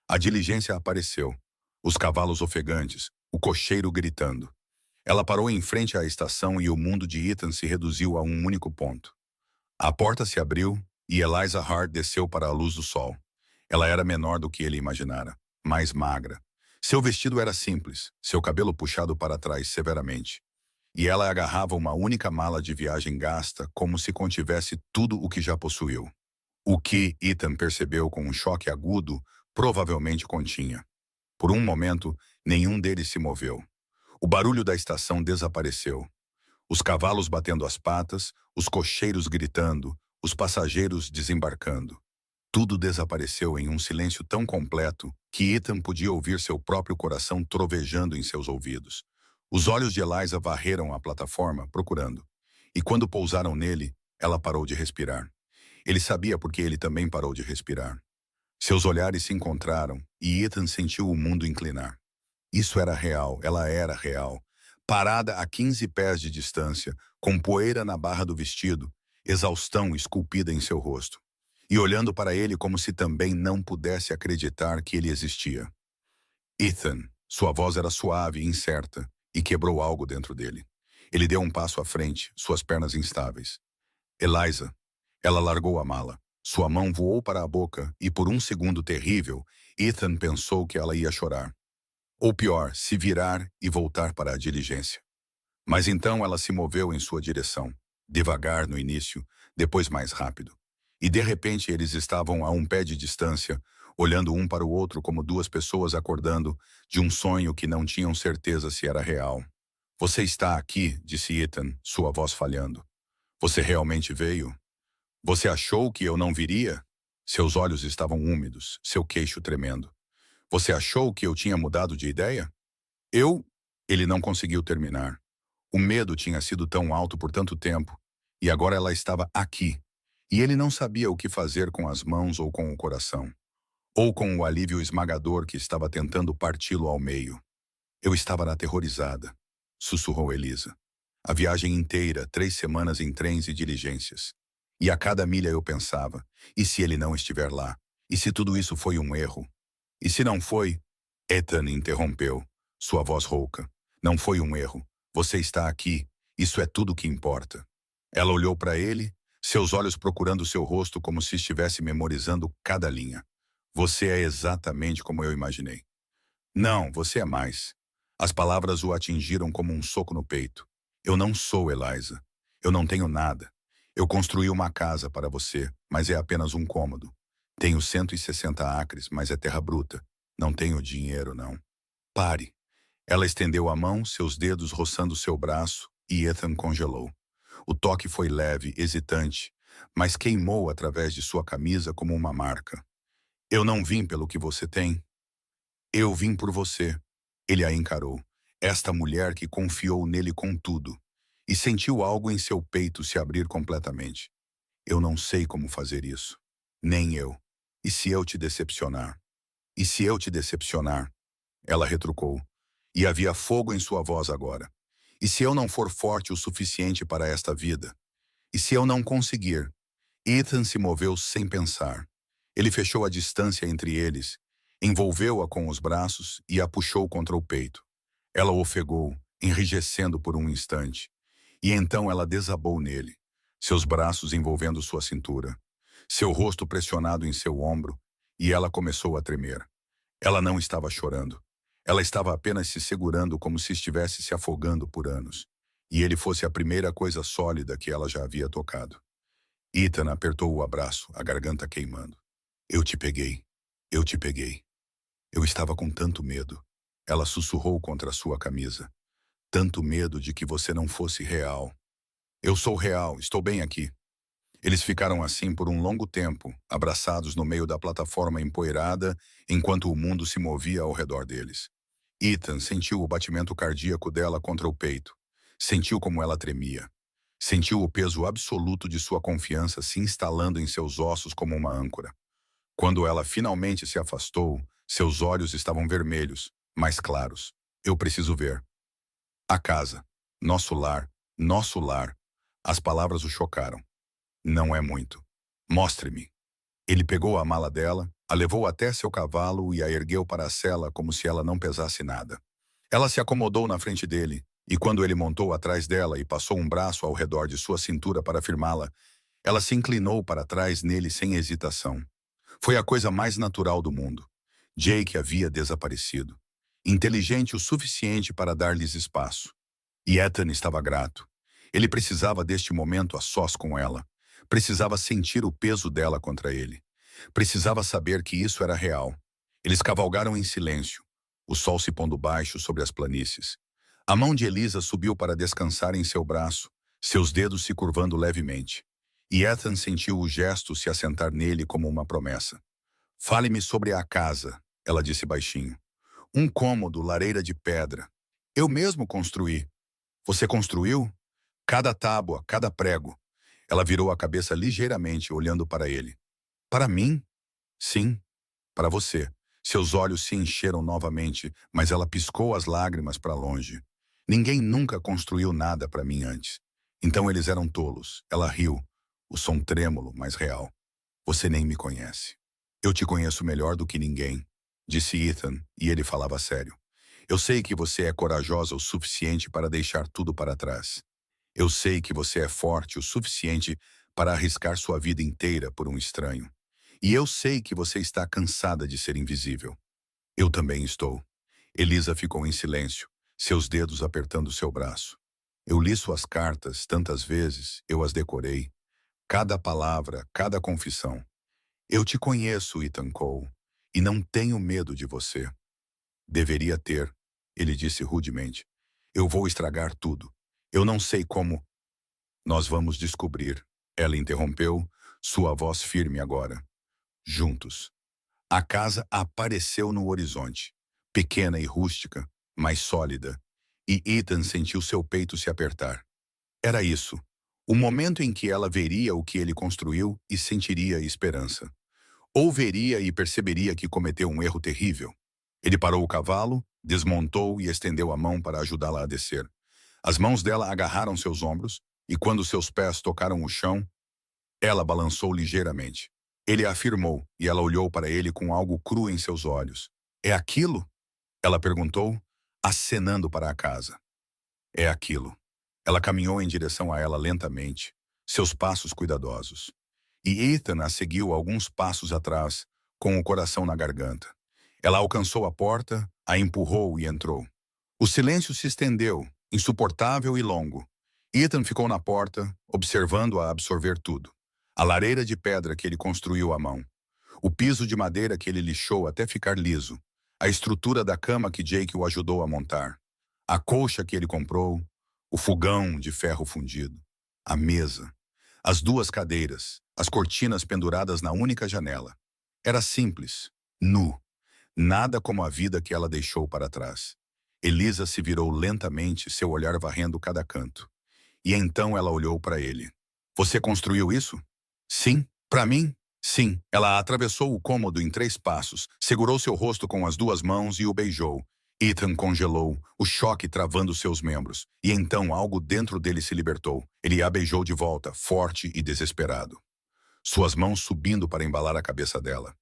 A diligência apareceu. Os cavalos ofegantes, o cocheiro gritando. Ela parou em frente à estação e o mundo de Ethan se reduziu a um único ponto. A porta se abriu e Eliza Hart desceu para a luz do sol. Ela era menor do que ele imaginara, mais magra. Seu vestido era simples, seu cabelo puxado para trás severamente. E ela agarrava uma única mala de viagem gasta como se contivesse tudo o que já possuiu. O que Ethan percebeu com um choque agudo provavelmente continha. Por um momento, nenhum deles se moveu. O barulho da estação desapareceu. Os cavalos batendo as patas, os cocheiros gritando, os passageiros desembarcando. Tudo desapareceu em um silêncio tão completo que Ethan podia ouvir seu próprio coração trovejando em seus ouvidos. Os olhos de Eliza varreram a plataforma, procurando. E quando pousaram nele, ela parou de respirar. Ele sabia porque ele também parou de respirar. Seus olhares se encontraram e Ethan sentiu o mundo inclinar. Isso era real, ela era real. Parada a 15 pés de distância, com poeira na barra do vestido, exaustão esculpida em seu rosto. E olhando para ele como se também não pudesse acreditar que ele existia. Ethan, sua voz era suave e incerta, e quebrou algo dentro dele. Ele deu um passo à frente, suas pernas instáveis. Eliza. Ela largou a mala. Sua mão voou para a boca, e por um segundo terrível, Ethan pensou que ela ia chorar. Ou pior, se virar e voltar para a diligência. Mas então ela se moveu em sua direção, devagar no início, depois mais rápido. E de repente eles estavam a um pé de distância, olhando um para o outro como duas pessoas acordando de um sonho que não tinham certeza se era real. Você está aqui, disse Ethan, sua voz falhando. Você realmente veio? Você achou que eu não viria? Seus olhos estavam úmidos, seu queixo tremendo. Você achou que eu tinha mudado de ideia? Ele não conseguiu terminar. O medo tinha sido tão alto por tanto tempo, e agora ela estava aqui. E ele não sabia o que fazer com as mãos ou com o coração. Ou com o alívio esmagador que estava tentando parti-lo ao meio. Eu estava aterrorizada, sussurrou Eliza. A viagem inteira, 3 semanas em trens e diligências. E a cada milha eu pensava, e se ele não estiver lá? E se tudo isso foi um erro? E se não foi? Ethan interrompeu, sua voz rouca. Não foi um erro. Você está aqui. Isso é tudo que importa. Ela olhou para ele, seus olhos procurando seu rosto como se estivesse memorizando cada linha. Você é exatamente como eu imaginei. Não, você é mais. As palavras o atingiram como um soco no peito. Eu não sou Eliza. Eu não tenho nada. Eu construí uma casa para você, mas é apenas um cômodo. Tenho 160 acres, mas é terra bruta. Não tenho dinheiro, não. Pare. Ela estendeu a mão, seus dedos roçando seu braço, e Ethan congelou. O toque foi leve, hesitante, mas queimou através de sua camisa como uma marca. Eu não vim pelo que você tem. Eu vim por você. Ele a encarou. Esta mulher que confiou nele com tudo. E sentiu algo em seu peito se abrir completamente. Eu não sei como fazer isso. Nem eu. E se eu te decepcionar? E se eu te decepcionar? Ela retrucou. E havia fogo em sua voz agora. E se eu não for forte o suficiente para esta vida? E se eu não conseguir? Ethan se moveu sem pensar. Ele fechou a distância entre eles, envolveu-a com os braços e a puxou contra o peito. Ela ofegou, enrijecendo por um instante. E então ela desabou nele, seus braços envolvendo sua cintura, seu rosto pressionado em seu ombro, e ela começou a tremer. Ela não estava chorando. Ela estava apenas se segurando como se estivesse se afogando por anos. E ele fosse a primeira coisa sólida que ela já havia tocado. Ethan apertou o abraço, a garganta queimando. Eu te peguei. Eu te peguei. Eu estava com tanto medo. Ela sussurrou contra sua camisa. Tanto medo de que você não fosse real. Eu sou real, estou bem aqui. Eles ficaram assim por um longo tempo, abraçados no meio da plataforma empoeirada, enquanto o mundo se movia ao redor deles. Ethan sentiu o batimento cardíaco dela contra o peito. Sentiu como ela tremia. Sentiu o peso absoluto de sua confiança se instalando em seus ossos como uma âncora. Quando ela finalmente se afastou, seus olhos estavam vermelhos, mais claros. Eu preciso ver. A casa. Nosso lar. Nosso lar. As palavras o chocaram. Não é muito. Mostre-me. Ele pegou a mala dela, a levou até seu cavalo e a ergueu para a sela como se ela não pesasse nada. Ela se acomodou na frente dele, e quando ele montou atrás dela e passou um braço ao redor de sua cintura para firmá-la, ela se inclinou para trás nele sem hesitação. Foi a coisa mais natural do mundo. Jake havia desaparecido. Inteligente o suficiente para dar-lhes espaço. E Ethan estava grato. Ele precisava deste momento a sós com ela. Precisava sentir o peso dela contra ele. Precisava saber que isso era real. Eles cavalgaram em silêncio, o sol se pondo baixo sobre as planícies. A mão de Elisa subiu para descansar em seu braço, seus dedos se curvando levemente. E Ethan sentiu o gesto se assentar nele como uma promessa. Fale-me sobre a casa, ela disse baixinho. Um cômodo, lareira de pedra. Eu mesmo construí. Você construiu? Cada tábua, cada prego. Ela virou a cabeça ligeiramente, olhando para ele. Para mim? Sim, para você. Seus olhos se encheram novamente, mas ela piscou as lágrimas para longe. Ninguém nunca construiu nada para mim antes. Então eles eram tolos. Ela riu, o som trêmulo, mas real. Você nem me conhece. Eu te conheço melhor do que ninguém, disse Ethan, e ele falava sério. Eu sei que você é corajosa o suficiente para deixar tudo para trás. Eu sei que você é forte o suficiente para arriscar sua vida inteira por um estranho. E eu sei que você está cansada de ser invisível. Eu também estou. Elisa ficou em silêncio, seus dedos apertando seu braço. Eu li suas cartas tantas vezes, eu as decorei. Cada palavra, cada confissão. Eu te conheço, Ethan Cole, e não tenho medo de você. Deveria ter, ele disse rudemente. Eu vou estragar tudo. Eu não sei como. Nós vamos descobrir. Ela interrompeu, sua voz firme agora. Juntos. A casa apareceu no horizonte, pequena e rústica, mas sólida, e Ethan sentiu seu peito se apertar. Era isso, o momento em que ela veria o que ele construiu e sentiria esperança. Ou veria e perceberia que cometeu um erro terrível. Ele parou o cavalo, desmontou e estendeu a mão para ajudá-la a descer. As mãos dela agarraram seus ombros, e quando seus pés tocaram o chão, ela balançou ligeiramente. Ele a afirmou, e ela olhou para ele com algo cru em seus olhos. É aquilo? Ela perguntou, acenando para a casa. É aquilo. Ela caminhou em direção a ela lentamente, seus passos cuidadosos. E Ethan a seguiu alguns passos atrás, com o coração na garganta. Ela alcançou a porta, a empurrou e entrou. O silêncio se estendeu, insuportável e longo. Ethan ficou na porta, observando-a absorver tudo. A lareira de pedra que ele construiu à mão. O piso de madeira que ele lixou até ficar liso. A estrutura da cama que Jake o ajudou a montar. A colcha que ele comprou. O fogão de ferro fundido. A mesa. As duas cadeiras. As cortinas penduradas na única janela. Era simples. Nu. Nada como a vida que ela deixou para trás. Elisa se virou lentamente, seu olhar varrendo cada canto. E então ela olhou para ele. Você construiu isso? Sim. Para mim? Sim. Ela atravessou o cômodo em 3 passos, segurou seu rosto com as 2 mãos e o beijou. Ethan congelou, o choque travando seus membros. E então algo dentro dele se libertou. Ele a beijou de volta, forte e desesperado. Suas mãos subindo para embalar a cabeça dela.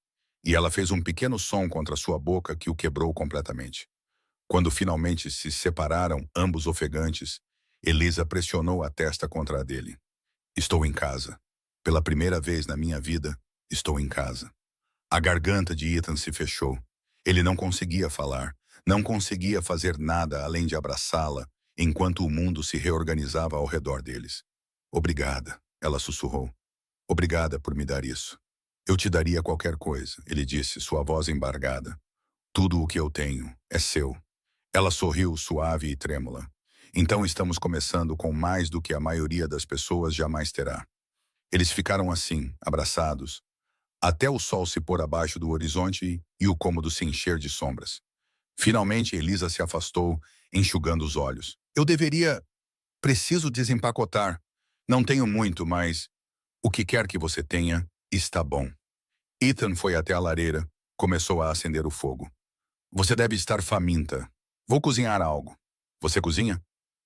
E ela fez um pequeno som contra sua boca que o quebrou completamente. Quando finalmente se separaram, ambos ofegantes, Elisa pressionou a testa contra a dele. Estou em casa. Pela primeira vez na minha vida, estou em casa. A garganta de Ethan se fechou. Ele não conseguia falar, não conseguia fazer nada além de abraçá-la, enquanto o mundo se reorganizava ao redor deles. Obrigada, ela sussurrou. Obrigada por me dar isso. Eu te daria qualquer coisa, ele disse, sua voz embargada. Tudo o que eu tenho é seu. Ela sorriu suave e trêmula. Então estamos começando com mais do que a maioria das pessoas jamais terá. Eles ficaram assim, abraçados, até o sol se pôr abaixo do horizonte e o cômodo se encher de sombras. Finalmente Elisa se afastou, enxugando os olhos. Eu deveria... Preciso desempacotar. Não tenho muito, mas... O que quer que você tenha, está bom. Ethan foi até a lareira, começou a acender o fogo. Você deve estar faminta. Vou cozinhar algo. Você cozinha?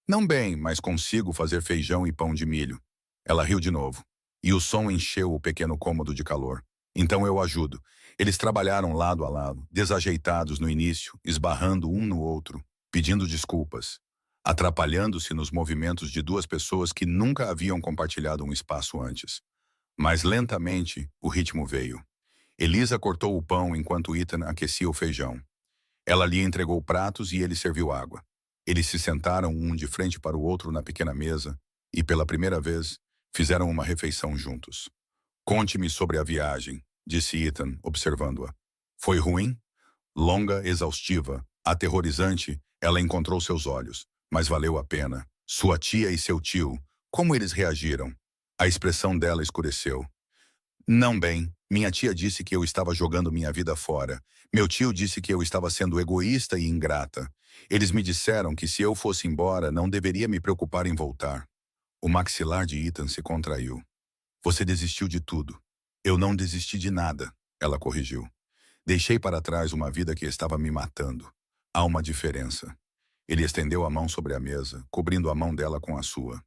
Não bem, mas consigo fazer feijão e pão de milho. Ela riu de novo. E o som encheu o pequeno cômodo de calor. Então eu ajudo. Eles trabalharam lado a lado, desajeitados no início, esbarrando um no outro, pedindo desculpas, atrapalhando-se nos movimentos de 2 pessoas que nunca haviam compartilhado um espaço antes. Mas lentamente, o ritmo veio. Elisa cortou o pão enquanto Ethan aquecia o feijão. Ela lhe entregou pratos e ele serviu água. Eles se sentaram um de frente para o outro na pequena mesa e, pela primeira vez, fizeram uma refeição juntos. Conte-me sobre a viagem, disse Ethan, observando-a. Foi ruim? Longa, exaustiva, aterrorizante, ela encontrou seus olhos, mas valeu a pena. Sua tia e seu tio, como eles reagiram? A expressão dela escureceu. Não bem, minha tia disse que eu estava jogando minha vida fora. Meu tio disse que eu estava sendo egoísta e ingrata. Eles me disseram que se eu fosse embora, não deveria me preocupar em voltar. O maxilar de Ethan se contraiu. Você desistiu de tudo. Eu não desisti de nada, ela corrigiu. Deixei para trás uma vida que estava me matando. Há uma diferença. Ele estendeu a mão sobre a mesa, cobrindo a mão dela com a sua.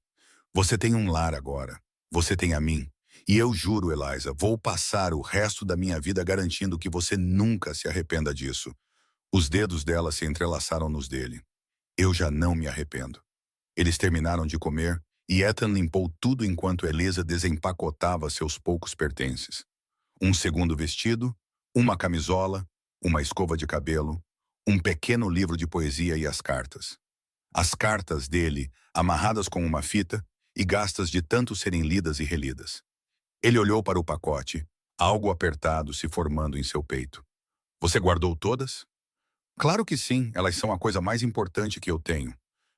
Você tem um lar agora. Você tem a mim. E eu juro, Eliza, vou passar o resto da minha vida garantindo que você nunca se arrependa disso. Os dedos dela se entrelaçaram nos dele. Eu já não me arrependo. Eles terminaram de comer e Ethan limpou tudo enquanto Elisa desempacotava seus poucos pertences. Um segundo vestido, uma camisola, uma escova de cabelo, um pequeno livro de poesia e as cartas. As cartas dele, amarradas com uma fita e gastas de tanto serem lidas e relidas. Ele olhou para o pacote, algo apertado se formando em seu peito. Você guardou todas? Claro que sim, elas são a coisa mais importante que eu tenho.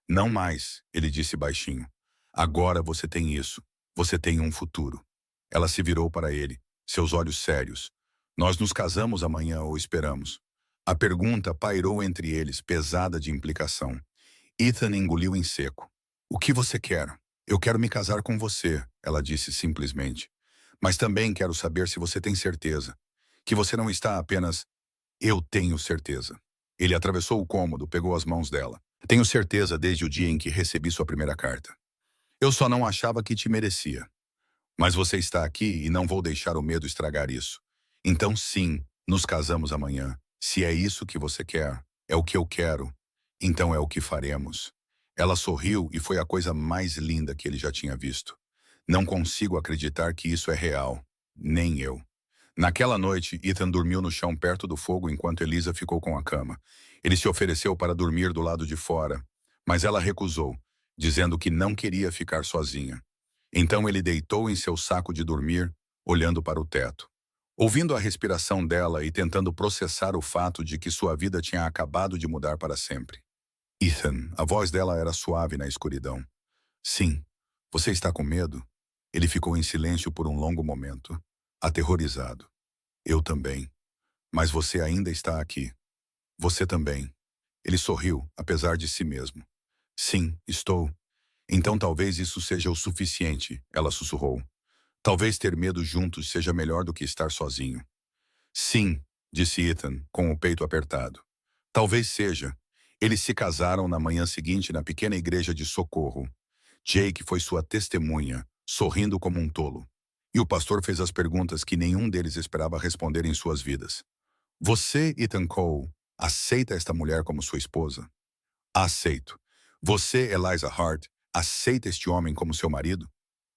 Não mais, ele disse baixinho. Agora você tem isso. Você tem um futuro. Ela se virou para ele, seus olhos sérios. Nós nos casamos amanhã ou esperamos? A pergunta pairou entre eles, pesada de implicação. Ethan engoliu em seco. O que você quer? Eu quero me casar com você, ela disse simplesmente. Mas também quero saber se você tem certeza. Que você não está apenas... Eu tenho certeza. Ele atravessou o cômodo, pegou as mãos dela. Tenho certeza desde o dia em que recebi sua primeira carta. Eu só não achava que te merecia. Mas você está aqui e não vou deixar o medo estragar isso. Então, sim, nos casamos amanhã. Se é isso que você quer, é o que eu quero, então é o que faremos. Ela sorriu e foi a coisa mais linda que ele já tinha visto. Não consigo acreditar que isso é real. Nem eu. Naquela noite, Ethan dormiu no chão perto do fogo enquanto Elisa ficou com a cama. Ele se ofereceu para dormir do lado de fora, mas ela recusou, dizendo que não queria ficar sozinha. Então ele deitou em seu saco de dormir, olhando para o teto. Ouvindo a respiração dela e tentando processar o fato de que sua vida tinha acabado de mudar para sempre. Ethan, a voz dela era suave na escuridão. Sim, você está com medo? Ele ficou em silêncio por um longo momento, aterrorizado. Eu também. Mas você ainda está aqui. Você também. Ele sorriu, apesar de si mesmo. Sim, estou. Então talvez isso seja o suficiente, ela sussurrou. Talvez ter medo juntos seja melhor do que estar sozinho. Sim, disse Ethan, com o peito apertado. Talvez seja. Eles se casaram na manhã seguinte na pequena igreja de Socorro. Jake foi sua testemunha, sorrindo como um tolo. E o pastor fez as perguntas que nenhum deles esperava responder em suas vidas. Você, Ethan Cole, aceita esta mulher como sua esposa? Aceito. Você, Eliza Hart, aceita este homem como seu marido?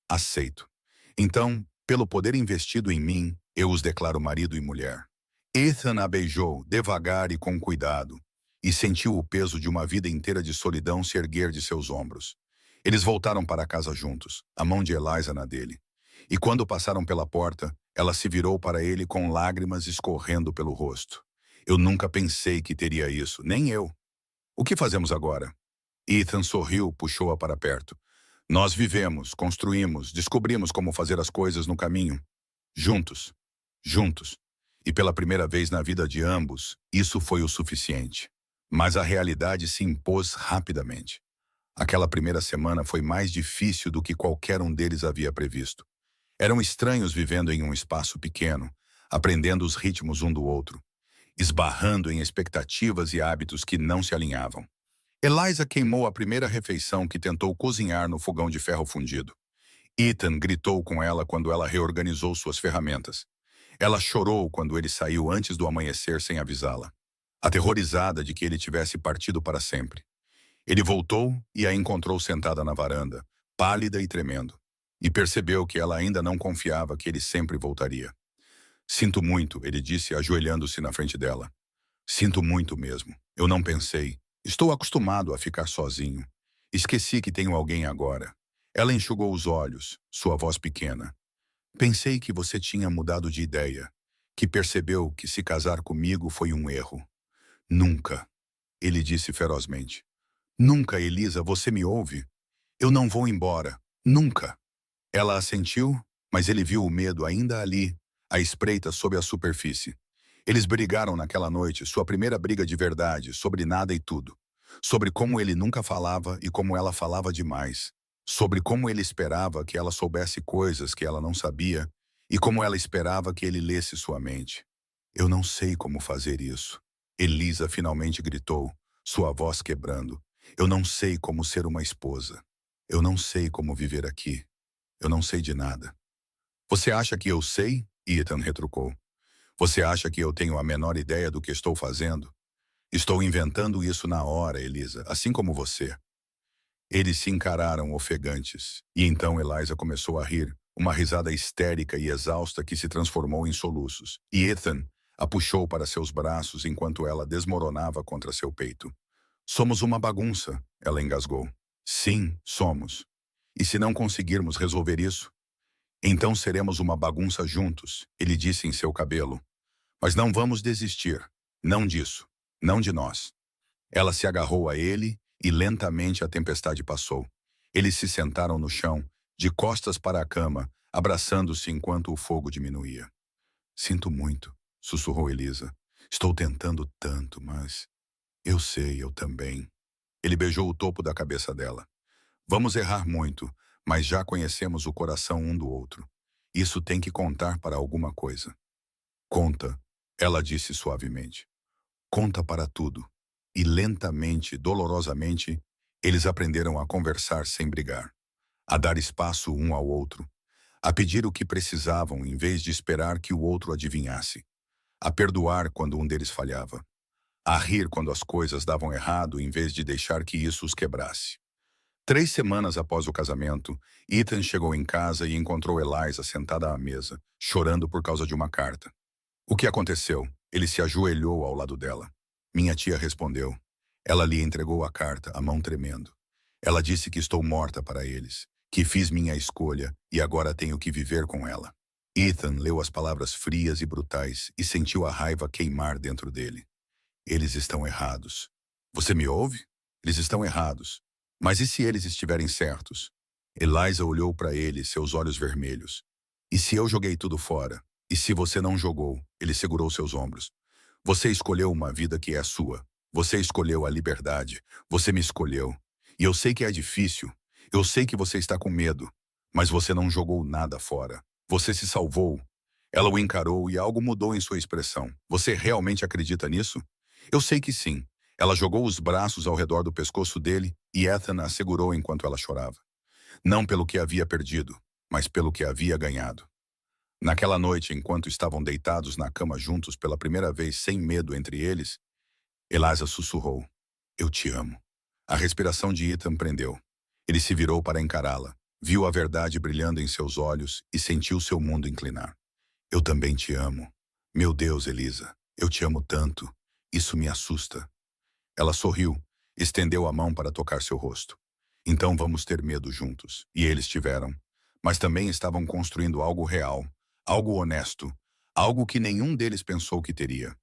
Aceito. Então, pelo poder investido em mim, eu os declaro marido e mulher. Ethan a beijou, devagar e com cuidado, e sentiu o peso de uma vida inteira de solidão se erguer de seus ombros. Eles voltaram para casa juntos, a mão de Eliza na dele. E quando passaram pela porta, ela se virou para ele com lágrimas escorrendo pelo rosto. Eu nunca pensei que teria isso, nem eu. O que fazemos agora? Ethan sorriu, puxou-a para perto. Nós vivemos, construímos, descobrimos como fazer as coisas no caminho. Juntos. Juntos. E pela primeira vez na vida de ambos, isso foi o suficiente. Mas a realidade se impôs rapidamente. Aquela primeira semana foi mais difícil do que qualquer um deles havia previsto. Eram estranhos vivendo em um espaço pequeno, aprendendo os ritmos um do outro, esbarrando em expectativas e hábitos que não se alinhavam. Eliza queimou a primeira refeição que tentou cozinhar no fogão de ferro fundido. Ethan gritou com ela quando ela reorganizou suas ferramentas. Ela chorou quando ele saiu antes do amanhecer sem avisá-la, aterrorizada de que ele tivesse partido para sempre. Ele voltou e a encontrou sentada na varanda, pálida e tremendo, e percebeu que ela ainda não confiava que ele sempre voltaria. Sinto muito, ele disse, ajoelhando-se na frente dela. Sinto muito mesmo. Eu não pensei. Estou acostumado a ficar sozinho. Esqueci que tenho alguém agora. Ela enxugou os olhos, sua voz pequena. Pensei que você tinha mudado de ideia, que percebeu que se casar comigo foi um erro. Nunca, ele disse ferozmente. Nunca, Elisa, você me ouve? Eu não vou embora. Nunca. Ela assentiu, mas ele viu o medo ainda ali, à espreita sob a superfície. Eles brigaram naquela noite, sua primeira briga de verdade, sobre nada e tudo. Sobre como ele nunca falava e como ela falava demais. Sobre como ele esperava que ela soubesse coisas que ela não sabia e como ela esperava que ele lesse sua mente. Eu não sei como fazer isso. Elisa finalmente gritou, sua voz quebrando. Eu não sei como ser uma esposa. Eu não sei como viver aqui. Eu não sei de nada. Você acha que eu sei? Ethan retrucou. Você acha que eu tenho a menor ideia do que estou fazendo? Estou inventando isso na hora, Elisa, assim como você. Eles se encararam ofegantes, e então Eliza começou a rir, uma risada histérica e exausta que se transformou em soluços, e Ethan a puxou para seus braços enquanto ela desmoronava contra seu peito. Somos uma bagunça, ela engasgou. Sim, somos. E se não conseguirmos resolver isso, então seremos uma bagunça juntos, ele disse em seu cabelo. Mas não vamos desistir. Não disso. Não de nós. Ela se agarrou a ele e lentamente a tempestade passou. Eles se sentaram no chão, de costas para a cama, abraçando-se enquanto o fogo diminuía. Sinto muito, sussurrou Elisa. Estou tentando tanto, mas... Eu sei, eu também. Ele beijou o topo da cabeça dela. Vamos errar muito, mas já conhecemos o coração um do outro. Isso tem que contar para alguma coisa. Conta, ela disse suavemente. Conta para tudo. E lentamente, dolorosamente, eles aprenderam a conversar sem brigar, a dar espaço um ao outro, a pedir o que precisavam em vez de esperar que o outro adivinhasse, a perdoar quando um deles falhava, a rir quando as coisas davam errado em vez de deixar que isso os quebrasse. 3 semanas após o casamento, Ethan chegou em casa e encontrou Eliza sentada à mesa, chorando por causa de uma carta. O que aconteceu? Ele se ajoelhou ao lado dela. Minha tia respondeu. Ela lhe entregou a carta, a mão tremendo. Ela disse que estou morta para eles, que fiz minha escolha e agora tenho que viver com ela. Ethan leu as palavras frias e brutais e sentiu a raiva queimar dentro dele. Eles estão errados. Você me ouve? Eles estão errados. Mas e se eles estiverem certos? Eliza olhou para ele, seus olhos vermelhos. E se eu joguei tudo fora? E se você não jogou? Ele segurou seus ombros. Você escolheu uma vida que é sua. Você escolheu a liberdade. Você me escolheu. E eu sei que é difícil. Eu sei que você está com medo. Mas você não jogou nada fora. Você se salvou. Ela o encarou e algo mudou em sua expressão. Você realmente acredita nisso? Eu sei que sim. Ela jogou os braços ao redor do pescoço dele e Ethan a segurou enquanto ela chorava. Não pelo que havia perdido, mas pelo que havia ganhado. Naquela noite, enquanto estavam deitados na cama juntos pela primeira vez sem medo entre eles, Eliza sussurrou, eu te amo. A respiração de Ethan prendeu. Ele se virou para encará-la, viu a verdade brilhando em seus olhos e sentiu seu mundo inclinar. Eu também te amo. Meu Deus, Elisa, eu te amo tanto. Isso me assusta. Ela sorriu, estendeu a mão para tocar seu rosto. Então vamos ter medo juntos. E eles tiveram. Mas também estavam construindo algo real, algo honesto, algo que nenhum deles pensou que teria.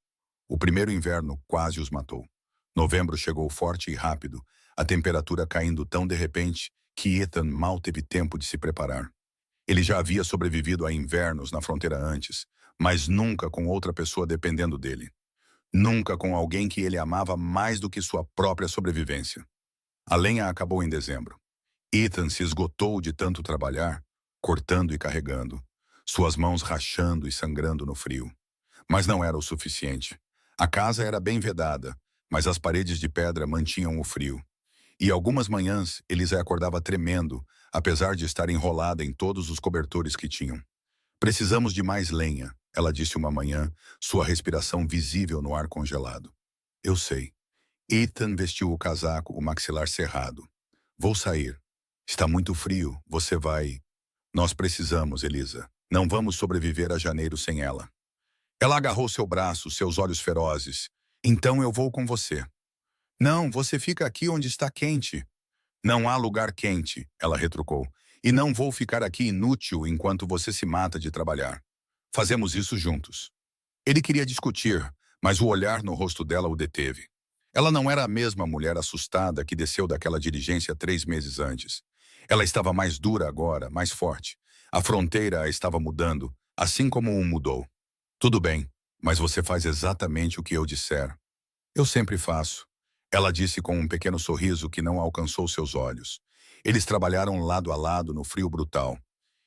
O primeiro inverno quase os matou. Novembro chegou forte e rápido, a temperatura caindo tão de repente que Ethan mal teve tempo de se preparar. Ele já havia sobrevivido a invernos na fronteira antes, mas nunca com outra pessoa dependendo dele. Nunca com alguém que ele amava mais do que sua própria sobrevivência. A lenha acabou em dezembro. Ethan se esgotou de tanto trabalhar, cortando e carregando, suas mãos rachando e sangrando no frio. Mas não era o suficiente. A casa era bem vedada, mas as paredes de pedra mantinham o frio. E algumas manhãs, Elisa acordava tremendo, apesar de estar enrolada em todos os cobertores que tinham. Precisamos de mais lenha, ela disse uma manhã, sua respiração visível no ar congelado. Eu sei. Ethan vestiu o casaco, o maxilar cerrado. Vou sair. Está muito frio, você vai... Nós precisamos, Elisa. Não vamos sobreviver a janeiro sem ela. Ela agarrou seu braço, seus olhos ferozes. Então eu vou com você. Não, você fica aqui onde está quente. Não há lugar quente, ela retrucou. E não vou ficar aqui inútil enquanto você se mata de trabalhar. Fazemos isso juntos. Ele queria discutir, mas o olhar no rosto dela o deteve. Ela não era a mesma mulher assustada que desceu daquela diligência 3 meses antes. Ela estava mais dura agora, mais forte. A fronteira a estava mudando, assim como o mudou. Tudo bem, mas você faz exatamente o que eu disser. Eu sempre faço. Ela disse com um pequeno sorriso que não alcançou seus olhos. Eles trabalharam lado a lado no frio brutal.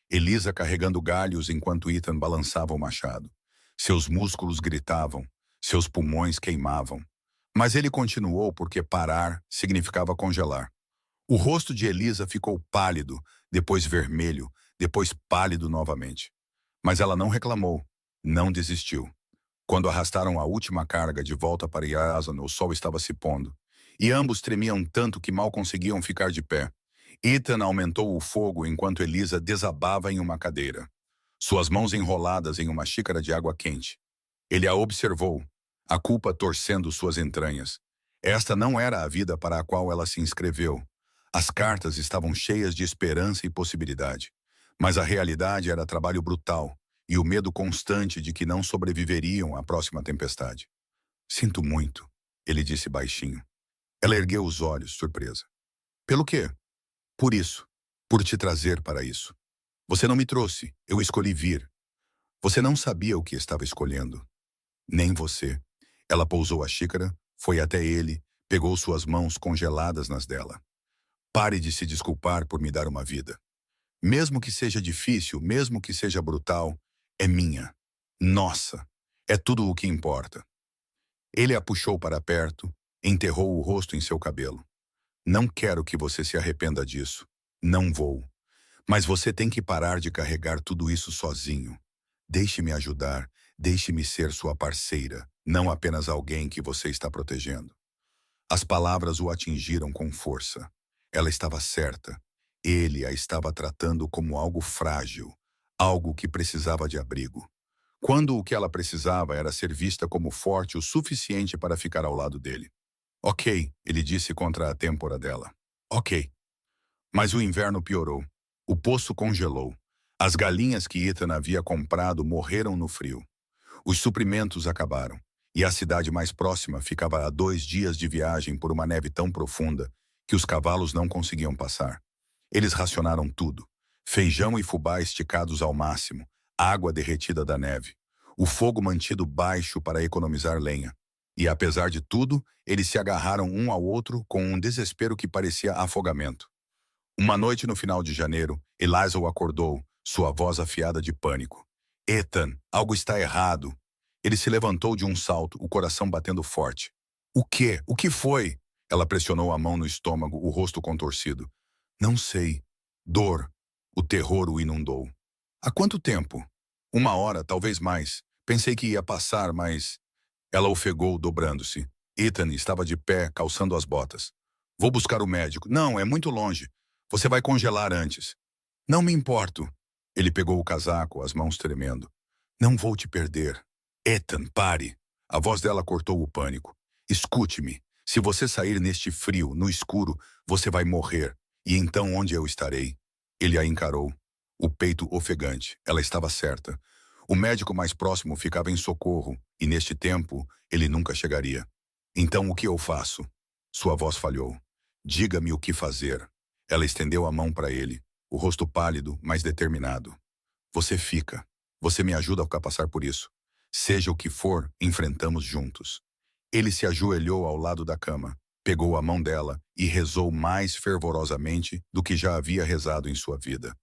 Elisa carregando galhos enquanto Ethan balançava o machado. Seus músculos gritavam, seus pulmões queimavam. Mas ele continuou porque parar significava congelar. O rosto de Elisa ficou pálido, depois vermelho, depois pálido novamente. Mas ela não reclamou, não desistiu. Quando arrastaram a última carga de volta para Yazan, o sol estava se pondo. E ambos tremiam tanto que mal conseguiam ficar de pé. Ethan aumentou o fogo enquanto Elisa desabava em uma cadeira, suas mãos enroladas em uma xícara de água quente. Ele a observou, a culpa torcendo suas entranhas. Esta não era a vida para a qual ela se inscreveu. As cartas estavam cheias de esperança e possibilidade. Mas a realidade era trabalho brutal e o medo constante de que não sobreviveriam à próxima tempestade. Sinto muito, ele disse baixinho. Ela ergueu os olhos, surpresa. Pelo quê? Por isso. Por te trazer para isso. Você não me trouxe, eu escolhi vir. Você não sabia o que estava escolhendo. Nem você. Ela pousou a xícara, foi até ele, pegou suas mãos congeladas nas dela. Pare de se desculpar por me dar uma vida. Mesmo que seja difícil, mesmo que seja brutal, é minha. Nossa, é tudo o que importa. Ele a puxou para perto, Enterrou o rosto em seu cabelo. Não quero que você se arrependa disso. Não vou. Mas você tem que parar de carregar tudo isso sozinho. Deixe-me ajudar. Deixe-me ser sua parceira, não apenas alguém que você está protegendo. As palavras o atingiram com força. Ela estava certa. Ele a estava tratando como algo frágil, algo que precisava de abrigo. Quando o que ela precisava era ser vista como forte o suficiente para ficar ao lado dele. Ok, ele disse contra a têmpora dela. Ok. Mas o inverno piorou. O poço congelou. As galinhas que Ethan havia comprado morreram no frio. Os suprimentos acabaram. E a cidade mais próxima ficava a 2 dias de viagem por uma neve tão profunda que os cavalos não conseguiam passar. Eles racionaram tudo. Feijão e fubá esticados ao máximo, água derretida da neve, o fogo mantido baixo para economizar lenha. E apesar de tudo, eles se agarraram um ao outro com um desespero que parecia afogamento. Uma noite no final de janeiro, Eliza o acordou, sua voz afiada de pânico. Ethan, algo está errado. Ele se levantou de um salto, o coração batendo forte. O quê? O que foi? Ela pressionou a mão no estômago, o rosto contorcido. Não sei. Dor. O terror o inundou. Há quanto tempo? 1 hora, talvez mais. Pensei que ia passar, mas... Ela ofegou, dobrando-se. Ethan estava de pé, calçando as botas. Vou buscar o médico. Não, é muito longe. Você vai congelar antes. Não me importo. Ele pegou o casaco, as mãos tremendo. Não vou te perder. Ethan, pare. A voz dela cortou o pânico. Escute-me. Se você sair neste frio, no escuro, você vai morrer. E então onde eu estarei? Ele a encarou. O peito ofegante. Ela estava certa. O médico mais próximo ficava em Socorro, e neste tempo ele nunca chegaria. Então o que eu faço? Sua voz falhou. Diga-me o que fazer. Ela estendeu a mão para ele, o rosto pálido, mas determinado. Você fica. Você me ajuda a passar por isso. Seja o que for, enfrentamos juntos. Ele se ajoelhou ao lado da cama, pegou a mão dela e rezou mais fervorosamente do que já havia rezado em sua vida.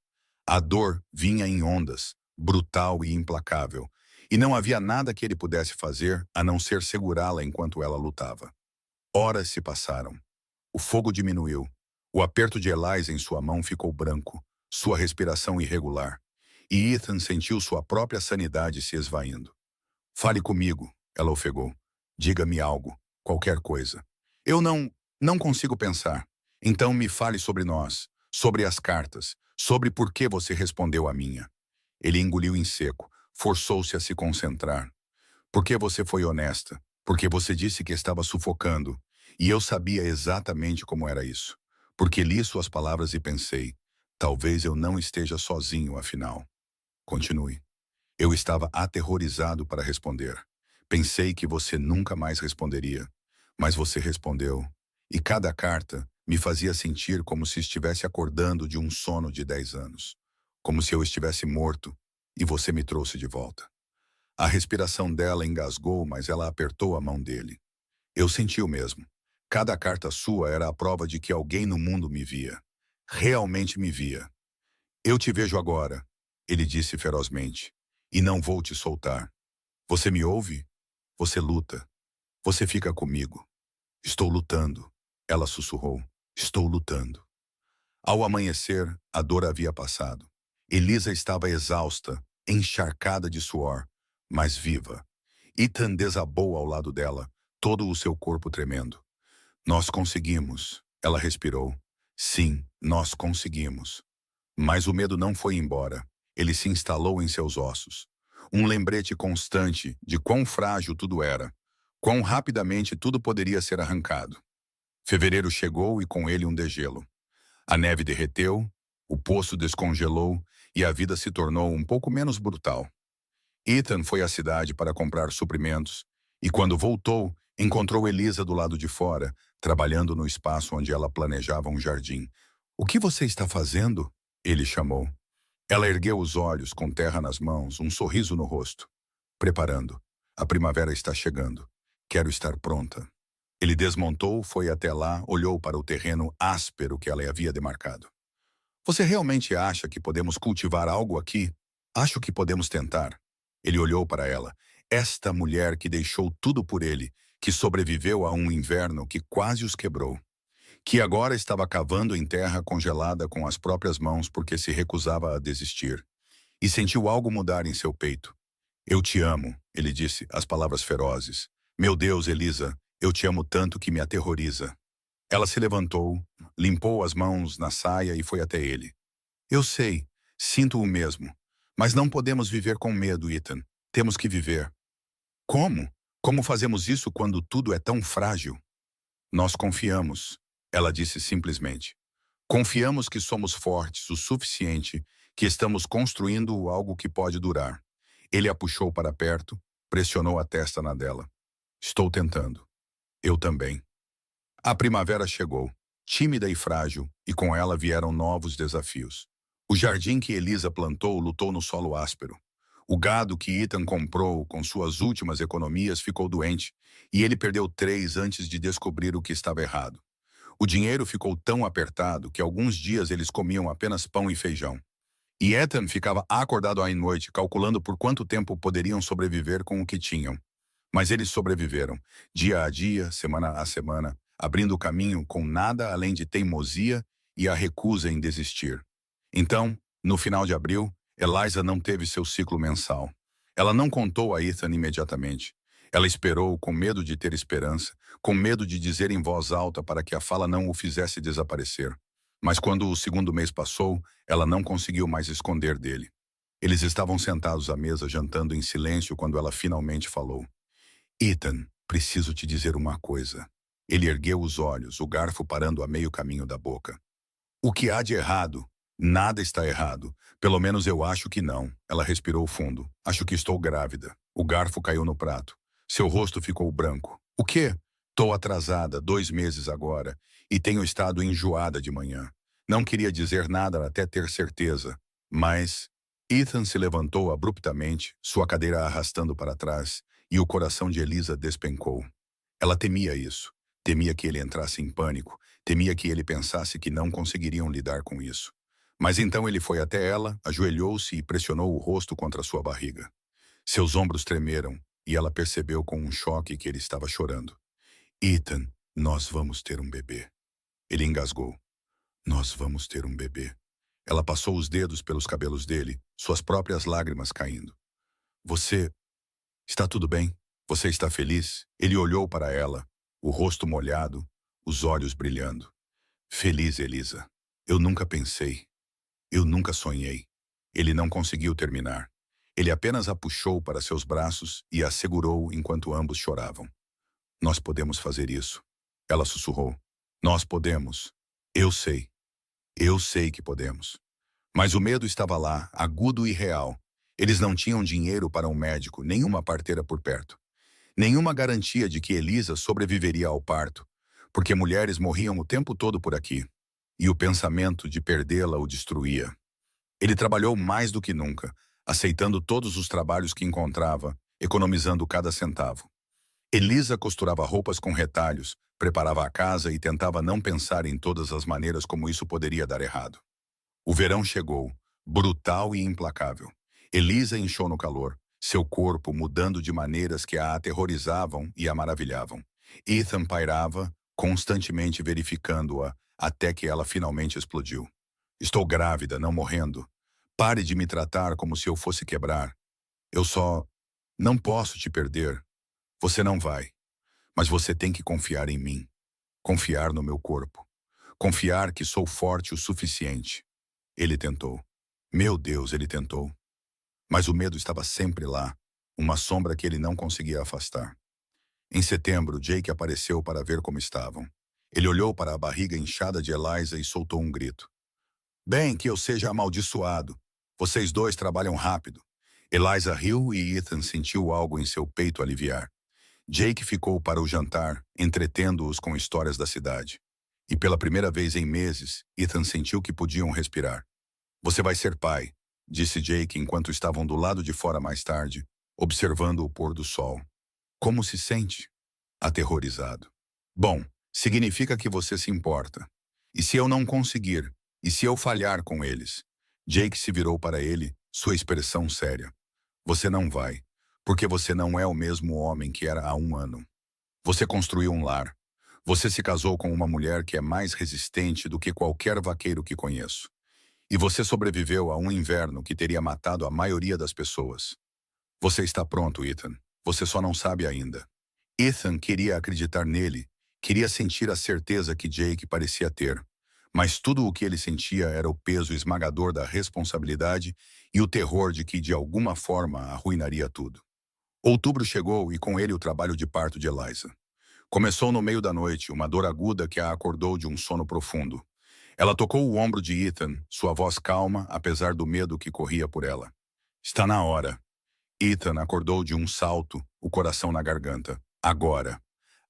A dor vinha em ondas, brutal e implacável, e não havia nada que ele pudesse fazer a não ser segurá-la enquanto ela lutava. Horas se passaram. O fogo diminuiu. O aperto de Eliza em sua mão ficou branco, sua respiração irregular, e Ethan sentiu sua própria sanidade se esvaindo. Fale comigo, ela ofegou. Diga-me algo, qualquer coisa. Eu não consigo pensar. Então me fale sobre nós, sobre as cartas, sobre por que você respondeu a minha. Ele engoliu em seco, forçou-se a se concentrar. Porque você foi honesta, porque você disse que estava sufocando, e eu sabia exatamente como era isso. Porque li suas palavras e pensei, talvez eu não esteja sozinho, afinal. Continue. Eu estava aterrorizado para responder. Pensei que você nunca mais responderia, mas você respondeu. E cada carta me fazia sentir como se estivesse acordando de um sono de 10 anos. Como se eu estivesse morto, e você me trouxe de volta. A respiração dela engasgou, mas ela apertou a mão dele. Eu senti o mesmo. Cada carta sua era a prova de que alguém no mundo me via. Realmente me via. Eu te vejo agora, ele disse ferozmente, e não vou te soltar. Você me ouve? Você luta. Você fica comigo. Estou lutando, ela sussurrou. Estou lutando. Ao amanhecer, a dor havia passado. Eliza estava exausta, encharcada de suor, mas viva. Ethan desabou ao lado dela, todo o seu corpo tremendo. Nós conseguimos, ela respirou. Sim, nós conseguimos. Mas o medo não foi embora. Ele se instalou em seus ossos. Um lembrete constante de quão frágil tudo era, quão rapidamente tudo poderia ser arrancado. Fevereiro chegou e com ele um degelo. A neve derreteu, o poço descongelou e a vida se tornou um pouco menos brutal. Ethan foi à cidade para comprar suprimentos e, quando voltou, encontrou Eliza do lado de fora, trabalhando no espaço onde ela planejava um jardim. O que você está fazendo? Ele chamou. Ela ergueu os olhos, com terra nas mãos, um sorriso no rosto. Preparando. A primavera está chegando. Quero estar pronta. Ele desmontou, foi até lá, olhou para o terreno áspero que ela havia demarcado. Você realmente acha que podemos cultivar algo aqui? Acho que podemos tentar. Ele olhou para ela. Esta mulher que deixou tudo por ele, que sobreviveu a um inverno que quase os quebrou, que agora estava cavando em terra congelada com as próprias mãos porque se recusava a desistir, e sentiu algo mudar em seu peito. Eu te amo, ele disse, as palavras ferozes. Meu Deus, Elisa, eu te amo tanto que me aterroriza. Ela se levantou, limpou as mãos na saia e foi até ele. Eu sei, sinto o mesmo. Mas não podemos viver com medo, Ethan. Temos que viver. Como? Como fazemos isso quando tudo é tão frágil? Nós confiamos, ela disse simplesmente. Confiamos que somos fortes o suficiente, que estamos construindo algo que pode durar. Ele a puxou para perto, pressionou a testa na dela. Estou tentando. Eu também. A primavera chegou, tímida e frágil, e com ela vieram novos desafios. O jardim que Elisa plantou lutou no solo áspero. O gado que Ethan comprou com suas últimas economias ficou doente, e ele perdeu 3 antes de descobrir o que estava errado. O dinheiro ficou tão apertado que alguns dias eles comiam apenas pão e feijão. E Ethan ficava acordado à noite, calculando por quanto tempo poderiam sobreviver com o que tinham. Mas eles sobreviveram, dia a dia, semana a semana, abrindo o caminho com nada além de teimosia e a recusa em desistir. Então, no final de abril, Eliza não teve seu ciclo mensal. Ela não contou a Ethan imediatamente. Ela esperou com medo de ter esperança, com medo de dizer em voz alta para que a fala não o fizesse desaparecer. Mas quando o segundo mês passou, ela não conseguiu mais esconder dele. Eles estavam sentados à mesa jantando em silêncio quando ela finalmente falou. Ethan, preciso te dizer uma coisa. Ele ergueu os olhos, o garfo parando a meio caminho da boca. O que há de errado? Nada está errado. Pelo menos eu acho que não. Ela respirou fundo. Acho que estou grávida. O garfo caiu no prato. Seu rosto ficou branco. O quê? Tô atrasada, 2 meses agora, e tenho estado enjoada de manhã. Não queria dizer nada até ter certeza, mas... Ethan se levantou abruptamente, sua cadeira arrastando para trás, e o coração de Elisa despencou. Ela temia isso. Temia que ele entrasse em pânico. Temia que ele pensasse que não conseguiriam lidar com isso. Mas então ele foi até ela, ajoelhou-se e pressionou o rosto contra sua barriga. Seus ombros tremeram, e ela percebeu com um choque que ele estava chorando. Ethan, nós vamos ter um bebê. Ele engasgou. Nós vamos ter um bebê. Ela passou os dedos pelos cabelos dele, suas próprias lágrimas caindo. Você... Está tudo bem? Você está feliz? Ele olhou para ela, o rosto molhado, os olhos brilhando. Feliz, Elisa. Eu nunca pensei. Eu nunca sonhei. Ele não conseguiu terminar. Ele apenas a puxou para seus braços e a segurou enquanto ambos choravam. Nós podemos fazer isso. Ela sussurrou. Nós podemos. Eu sei. Eu sei que podemos. Mas o medo estava lá, agudo e real. Eles não tinham dinheiro para um médico, nenhuma parteira por perto. Nenhuma garantia de que Elisa sobreviveria ao parto, porque mulheres morriam o tempo todo por aqui. E o pensamento de perdê-la o destruía. Ele trabalhou mais do que nunca, aceitando todos os trabalhos que encontrava, economizando cada centavo. Elisa costurava roupas com retalhos, preparava a casa e tentava não pensar em todas as maneiras como isso poderia dar errado. O verão chegou, brutal e implacável. Elisa inchou no calor, seu corpo mudando de maneiras que a aterrorizavam e a maravilhavam. Ethan pairava, constantemente verificando-a, até que ela finalmente explodiu. Estou grávida, não morrendo. Pare de me tratar como se eu fosse quebrar. Eu só... Não posso te perder. Você não vai. Mas você tem que confiar em mim. Confiar no meu corpo. Confiar que sou forte o suficiente. Ele tentou. Meu Deus, ele tentou. Mas o medo estava sempre lá, uma sombra que ele não conseguia afastar. Em setembro, Jake apareceu para ver como estavam. Ele olhou para a barriga inchada de Eliza e soltou um grito. Bem, que eu seja amaldiçoado. Vocês dois trabalham rápido. Eliza riu e Ethan sentiu algo em seu peito aliviar. Jake ficou para o jantar, entretendo-os com histórias da cidade. E pela primeira vez em meses, Ethan sentiu que podiam respirar. Você vai ser pai, disse Jake enquanto estavam do lado de fora mais tarde, observando o pôr do sol. Como se sente? Aterrorizado. Bom, significa que você se importa. E se eu não conseguir? E se eu falhar com eles? Jake se virou para ele, sua expressão séria. Você não vai, porque você não é o mesmo homem que era há 1 ano. Você construiu um lar. Você se casou com uma mulher que é mais resistente do que qualquer vaqueiro que conheço. E você sobreviveu a um inverno que teria matado a maioria das pessoas. Você está pronto, Ethan. Você só não sabe ainda. Ethan queria acreditar nele, queria sentir a certeza que Jake parecia ter. Mas tudo o que ele sentia era o peso esmagador da responsabilidade e o terror de que, de alguma forma, arruinaria tudo. Outubro chegou e com ele o trabalho de parto de Eliza. Começou no meio da noite, uma dor aguda que a acordou de um sono profundo. Ela tocou o ombro de Ethan, sua voz calma, apesar do medo que corria por ela. Está na hora. Ethan acordou de um salto, o coração na garganta. Agora.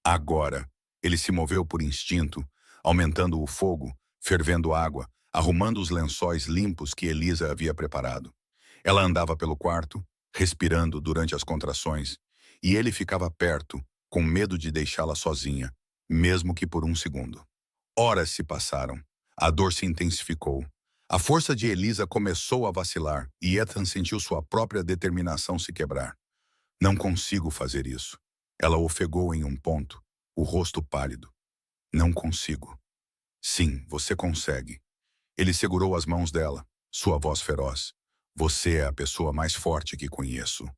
Agora. Ele se moveu por instinto, aumentando o fogo, fervendo água, arrumando os lençóis limpos que Elisa havia preparado. Ela andava pelo quarto, respirando durante as contrações, e ele ficava perto, com medo de deixá-la sozinha, mesmo que por um segundo. Horas se passaram. A dor se intensificou. A força de Elisa começou a vacilar e Ethan sentiu sua própria determinação se quebrar. Não consigo fazer isso. Ela ofegou em um ponto, o rosto pálido. Não consigo. Sim, você consegue. Ele segurou as mãos dela, sua voz feroz. Você é a pessoa mais forte que conheço.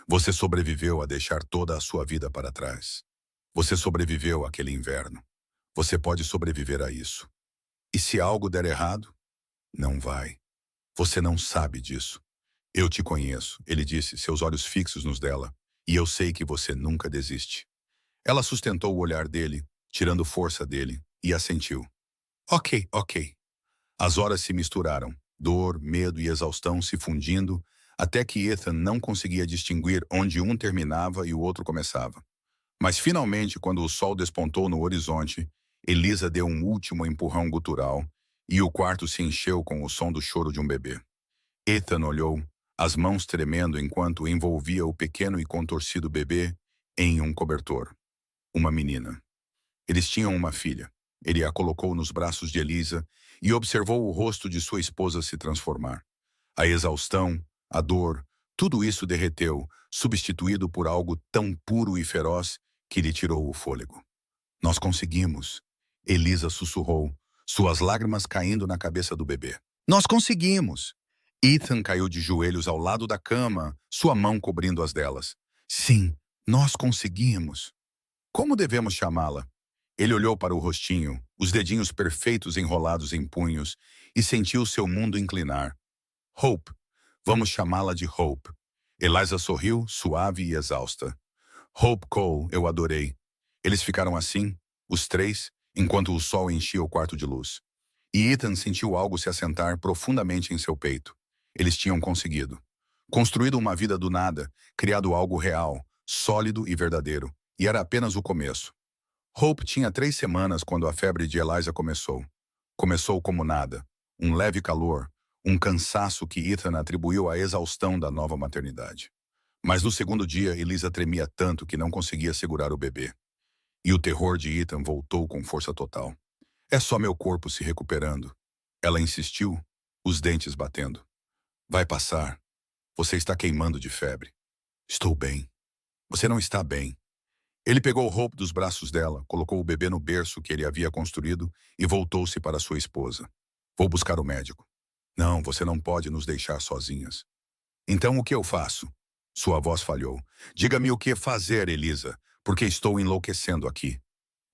Você sobreviveu a deixar toda a sua vida para trás. Você sobreviveu àquele inverno. Você pode sobreviver a isso. E se algo der errado? Não vai. Você não sabe disso. Eu te conheço, ele disse, seus olhos fixos nos dela, e eu sei que você nunca desiste. Ela sustentou o olhar dele, tirando força dele, e assentiu. Ok, ok. As horas se misturaram, dor, medo e exaustão se fundindo, até que Ethan não conseguia distinguir onde um terminava e o outro começava. Mas finalmente, quando o sol despontou no horizonte, Elisa deu um último empurrão gutural e o quarto se encheu com o som do choro de um bebê. Ethan olhou, as mãos tremendo enquanto envolvia o pequeno e contorcido bebê em um cobertor. Uma menina. Eles tinham uma filha. Ele a colocou nos braços de Elisa e observou o rosto de sua esposa se transformar. A exaustão, a dor, tudo isso derreteu, substituído por algo tão puro e feroz que lhe tirou o fôlego. Nós conseguimos, Elisa sussurrou, suas lágrimas caindo na cabeça do bebê. Nós conseguimos! Ethan caiu de joelhos ao lado da cama, sua mão cobrindo as delas. Sim, nós conseguimos. Como devemos chamá-la? Ele olhou para o rostinho, os dedinhos perfeitos enrolados em punhos, e sentiu seu mundo inclinar. Hope. Vamos chamá-la de Hope. Eliza sorriu, suave e exausta. Hope Cole, eu adorei. Eles ficaram assim, os três, enquanto o sol enchia o quarto de luz. E Ethan sentiu algo se assentar profundamente em seu peito. Eles tinham conseguido. Construído uma vida do nada, criado algo real, sólido e verdadeiro. E era apenas o começo. Hope tinha 3 semanas quando a febre de Eliza começou. Começou como nada. Um leve calor, um cansaço que Ethan atribuiu à exaustão da nova maternidade. Mas no segundo dia, Elisa tremia tanto que não conseguia segurar o bebê. E o terror de Ethan voltou com força total. É só meu corpo se recuperando. Ela insistiu, os dentes batendo. Vai passar. Você está queimando de febre. Estou bem. Você não está bem. Ele pegou Hope dos braços dela, colocou o bebê no berço que ele havia construído e voltou-se para sua esposa. Vou buscar o médico. Não, você não pode nos deixar sozinhas. Então o que eu faço? Sua voz falhou. Diga-me o que fazer, Elisa, porque estou enlouquecendo aqui.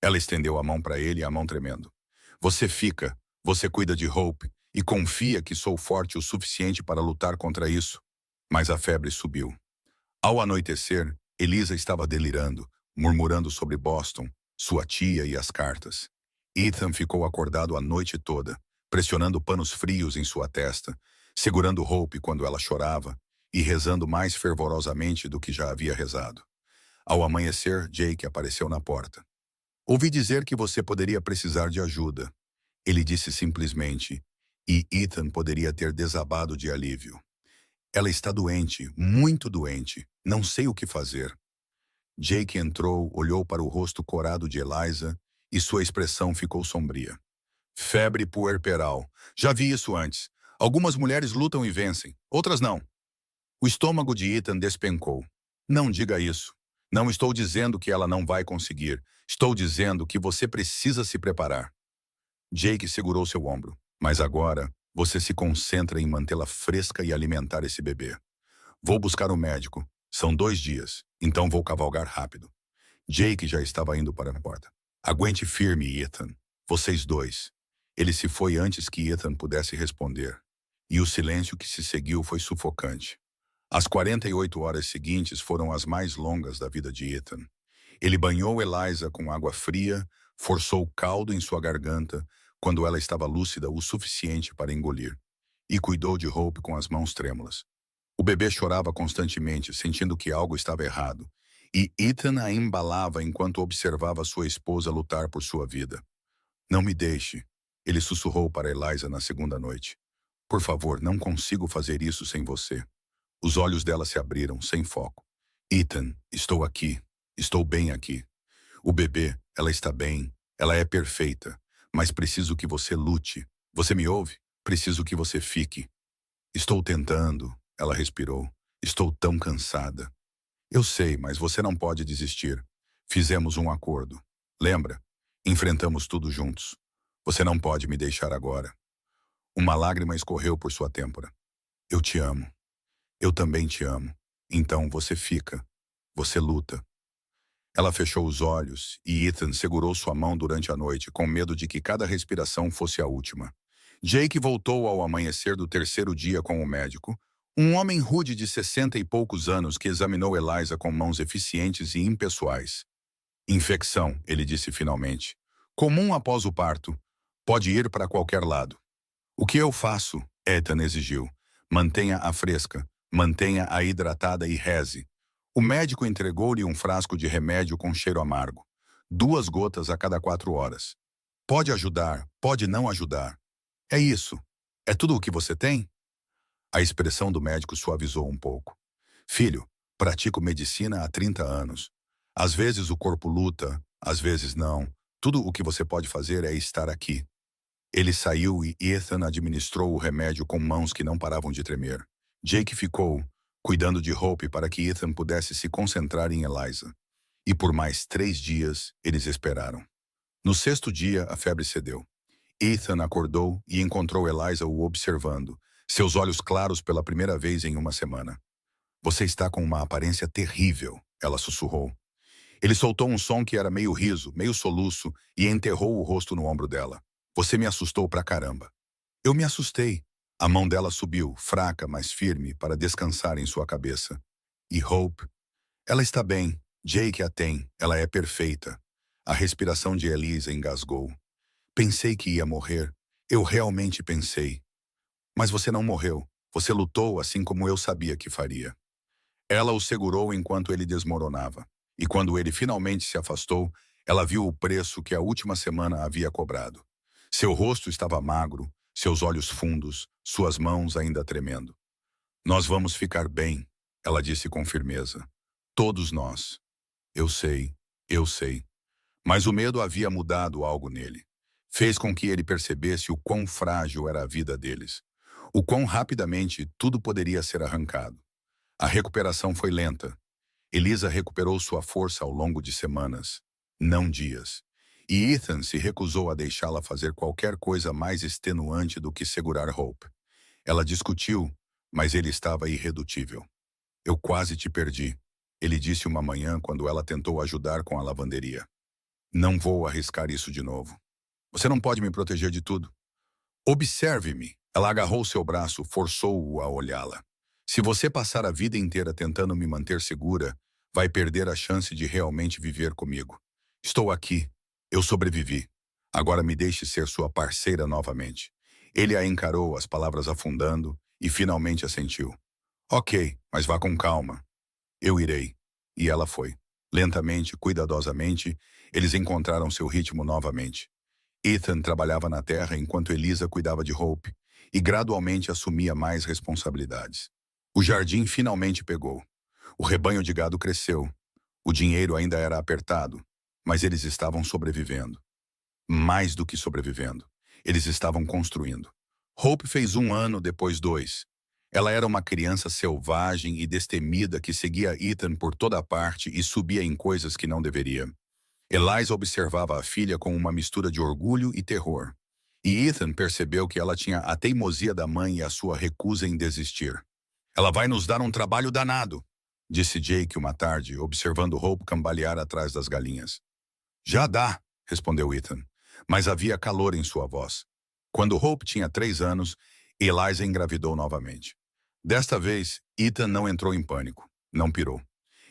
Ela estendeu a mão para ele, a mão tremendo. Você fica, você cuida de Hope e confia que sou forte o suficiente para lutar contra isso. Mas a febre subiu. Ao anoitecer, Elisa estava delirando, murmurando sobre Boston, sua tia e as cartas. Ethan ficou acordado a noite toda, pressionando panos frios em sua testa, segurando Hope quando ela chorava e rezando mais fervorosamente do que já havia rezado. Ao amanhecer, Jake apareceu na porta. Ouvi dizer que você poderia precisar de ajuda. Ele disse simplesmente, e Ethan poderia ter desabado de alívio. Ela está doente, muito doente. Não sei o que fazer. Jake entrou, olhou para o rosto corado de Eliza e sua expressão ficou sombria. Febre puerperal. Já vi isso antes. Algumas mulheres lutam e vencem, outras não. O estômago de Ethan despencou. Não diga isso. Não estou dizendo que ela não vai conseguir. Estou dizendo que você precisa se preparar. Jake segurou seu ombro. Mas agora, você se concentra em mantê-la fresca e alimentar esse bebê. Vou buscar um médico. São 2 dias, então vou cavalgar rápido. Jake já estava indo para a porta. Aguente firme, Ethan. Vocês dois. Ele se foi antes que Ethan pudesse responder. E o silêncio que se seguiu foi sufocante. As 48 horas seguintes foram as mais longas da vida de Ethan. Ele banhou Eliza com água fria, forçou caldo em sua garganta quando ela estava lúcida o suficiente para engolir, e cuidou de Hope com as mãos trêmulas. O bebê chorava constantemente, sentindo que algo estava errado, e Ethan a embalava enquanto observava sua esposa lutar por sua vida. Não me deixe, ele sussurrou para Eliza na segunda noite. Por favor, não consigo fazer isso sem você. Os olhos dela se abriram, sem foco. Ethan, estou aqui. Estou bem aqui. O bebê, ela está bem. Ela é perfeita. Mas preciso que você lute. Você me ouve? Preciso que você fique. Estou tentando. Ela respirou. Estou tão cansada. Eu sei, mas você não pode desistir. Fizemos um acordo. Lembra? Enfrentamos tudo juntos. Você não pode me deixar agora. Uma lágrima escorreu por sua têmpora. Eu te amo. Eu também te amo. Então você fica. Você luta. Ela fechou os olhos e Ethan segurou sua mão durante a noite, com medo de que cada respiração fosse a última. Jake voltou ao amanhecer do terceiro dia com o médico, um homem rude de 60 e poucos anos que examinou Eliza com mãos eficientes e impessoais. Infecção, ele disse finalmente. Comum após o parto. Pode ir para qualquer lado. O que eu faço? Ethan exigiu. Mantenha-a fresca, mantenha-a hidratada e reze. O médico entregou-lhe um frasco de remédio com cheiro amargo. 2 gotas a cada 4 horas. Pode ajudar, pode não ajudar. É isso. É tudo o que você tem? A expressão do médico suavizou um pouco. Filho, pratico medicina há 30 anos. Às vezes o corpo luta, às vezes não. Tudo o que você pode fazer é estar aqui. Ele saiu e Ethan administrou o remédio com mãos que não paravam de tremer. Jake ficou, cuidando de Hope para que Ethan pudesse se concentrar em Eliza. E por mais 3 dias, eles esperaram. No 6º dia, a febre cedeu. Ethan acordou e encontrou Eliza o observando, seus olhos claros pela primeira vez em uma semana. Você está com uma aparência terrível, ela sussurrou. Ele soltou um som que era meio riso, meio soluço, e enterrou o rosto no ombro dela. Você me assustou pra caramba. Eu me assustei. A mão dela subiu, fraca, mas firme, para descansar em sua cabeça. E Hope? Ela está bem. Jake a tem. Ela é perfeita. A respiração de Eliza engasgou. Pensei que ia morrer. Eu realmente pensei. Mas você não morreu. Você lutou assim como eu sabia que faria. Ela o segurou enquanto ele desmoronava. E quando ele finalmente se afastou, ela viu o preço que a última semana havia cobrado. Seu rosto estava magro, seus olhos fundos, suas mãos ainda tremendo. Nós vamos ficar bem, ela disse com firmeza. Todos nós. Eu sei, eu sei. Mas o medo havia mudado algo nele. Fez com que ele percebesse o quão frágil era a vida deles. O quão rapidamente tudo poderia ser arrancado. A recuperação foi lenta. Eliza recuperou sua força ao longo de semanas, não dias. E Ethan se recusou a deixá-la fazer qualquer coisa mais extenuante do que segurar Hope. Ela discutiu, mas ele estava irredutível. Eu quase te perdi, ele disse uma manhã quando ela tentou ajudar com a lavanderia. Não vou arriscar isso de novo. Você não pode me proteger de tudo. Observe-me. Ela agarrou seu braço, forçou-o a olhá-la. Se você passar a vida inteira tentando me manter segura, vai perder a chance de realmente viver comigo. Estou aqui. Eu sobrevivi. Agora me deixe ser sua parceira novamente. Ele a encarou, as palavras afundando, e finalmente assentiu. Ok, mas vá com calma. Eu irei. E ela foi. Lentamente, cuidadosamente, eles encontraram seu ritmo novamente. Ethan trabalhava na terra enquanto Eliza cuidava de Hope, e gradualmente assumia mais responsabilidades. O jardim finalmente pegou. O rebanho de gado cresceu. O dinheiro ainda era apertado, mas eles estavam sobrevivendo. Mais do que sobrevivendo. Eles estavam construindo. Hope fez 1 ano, depois 2. Ela era uma criança selvagem e destemida que seguia Ethan por toda parte e subia em coisas que não deveria. Eliza observava a filha com uma mistura de orgulho e terror. E Ethan percebeu que ela tinha a teimosia da mãe e a sua recusa em desistir. Ela vai nos dar um trabalho danado, disse Jake uma tarde, observando Hope cambalear atrás das galinhas. Já dá, respondeu Ethan, mas havia calor em sua voz. Quando Hope tinha 3 anos, Eliza engravidou novamente. Desta vez, Ethan não entrou em pânico, não pirou.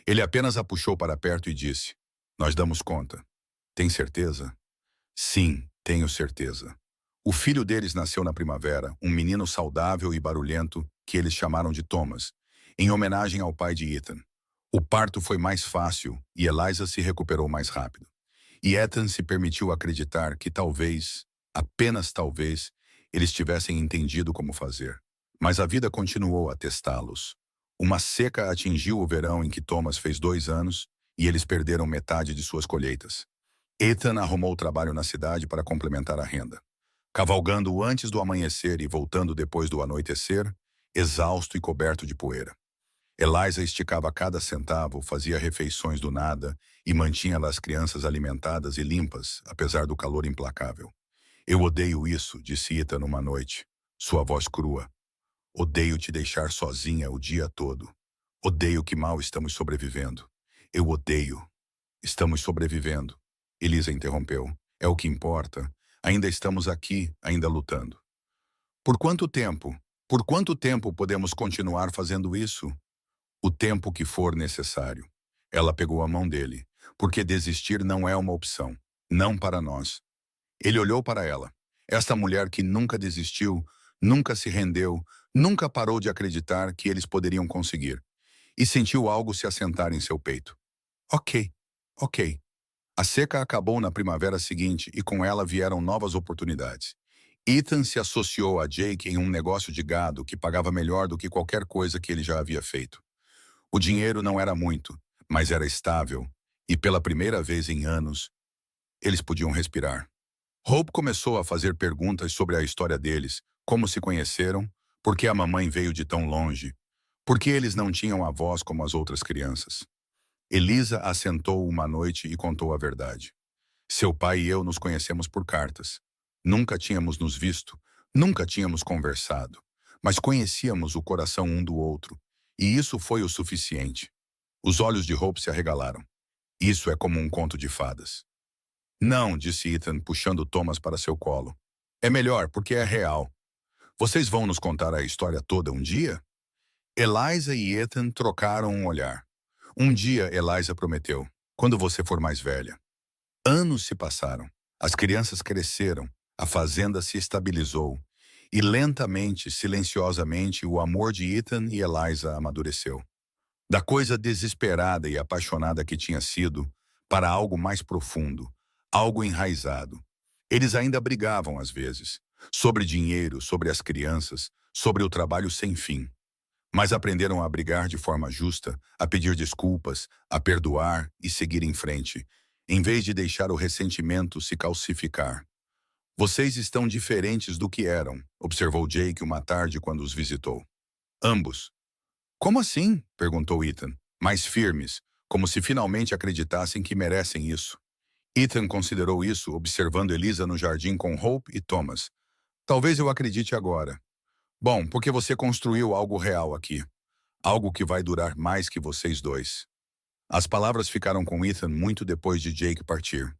Ele apenas a puxou para perto e disse, nós damos conta. Tem certeza? Sim, tenho certeza. O filho deles nasceu na primavera, um menino saudável e barulhento que eles chamaram de Thomas, em homenagem ao pai de Ethan. O parto foi mais fácil e Eliza se recuperou mais rápido. E Ethan se permitiu acreditar que talvez, apenas talvez, eles tivessem entendido como fazer. Mas a vida continuou a testá-los. Uma seca atingiu o verão em que Thomas fez 2 anos e eles perderam metade de suas colheitas. Ethan arrumou trabalho na cidade para complementar a renda. Cavalgando antes do amanhecer e voltando depois do anoitecer, exausto e coberto de poeira. Eliza esticava cada centavo, fazia refeições do nada e mantinha as crianças alimentadas e limpas, apesar do calor implacável. Eu odeio isso, disse Ethan uma noite, sua voz crua. Odeio te deixar sozinha o dia todo. Odeio que mal estamos sobrevivendo. Eu odeio. Estamos sobrevivendo. Elisa interrompeu. É o que importa. Ainda estamos aqui, ainda lutando. Por quanto tempo? Por quanto tempo podemos continuar fazendo isso? O tempo que for necessário. Ela pegou a mão dele, porque desistir não é uma opção. Não para nós. Ele olhou para ela. Esta mulher que nunca desistiu, nunca se rendeu, nunca parou de acreditar que eles poderiam conseguir. E sentiu algo se assentar em seu peito. Ok, ok. A seca acabou na primavera seguinte e com ela vieram novas oportunidades. Ethan se associou a Jake em um negócio de gado que pagava melhor do que qualquer coisa que ele já havia feito. O dinheiro não era muito, mas era estável, e pela primeira vez em anos, eles podiam respirar. Hope começou a fazer perguntas sobre a história deles, como se conheceram, por que a mamãe veio de tão longe, por que eles não tinham avós como as outras crianças. Elisa assentou uma noite e contou a verdade. Seu pai e eu nos conhecemos por cartas. Nunca tínhamos nos visto, nunca tínhamos conversado, mas conhecíamos o coração um do outro, e isso foi o suficiente. Os olhos de Hope se arregalaram. Isso é como um conto de fadas. Não, disse Ethan, puxando Thomas para seu colo. É melhor, porque é real. Vocês vão nos contar a história toda um dia? Eliza e Ethan trocaram um olhar. Um dia, Eliza prometeu, quando você for mais velha. Anos se passaram. As crianças cresceram, a fazenda se estabilizou. E lentamente, silenciosamente, o amor de Ethan e Eliza amadureceu. Da coisa desesperada e apaixonada que tinha sido, para algo mais profundo, algo enraizado. Eles ainda brigavam às vezes, sobre dinheiro, sobre as crianças, sobre o trabalho sem fim. Mas aprenderam a brigar de forma justa, a pedir desculpas, a perdoar e seguir em frente, em vez de deixar o ressentimento se calcificar. Vocês estão diferentes do que eram, observou Jake uma tarde quando os visitou. Ambos. Como assim? Perguntou Ethan, mais firmes, como se finalmente acreditassem que merecem isso. Ethan considerou isso observando Elisa no jardim com Hope e Thomas. Talvez eu acredite agora. Bom, porque você construiu algo real aqui. Algo que vai durar mais que vocês dois. As palavras ficaram com Ethan muito depois de Jake partir.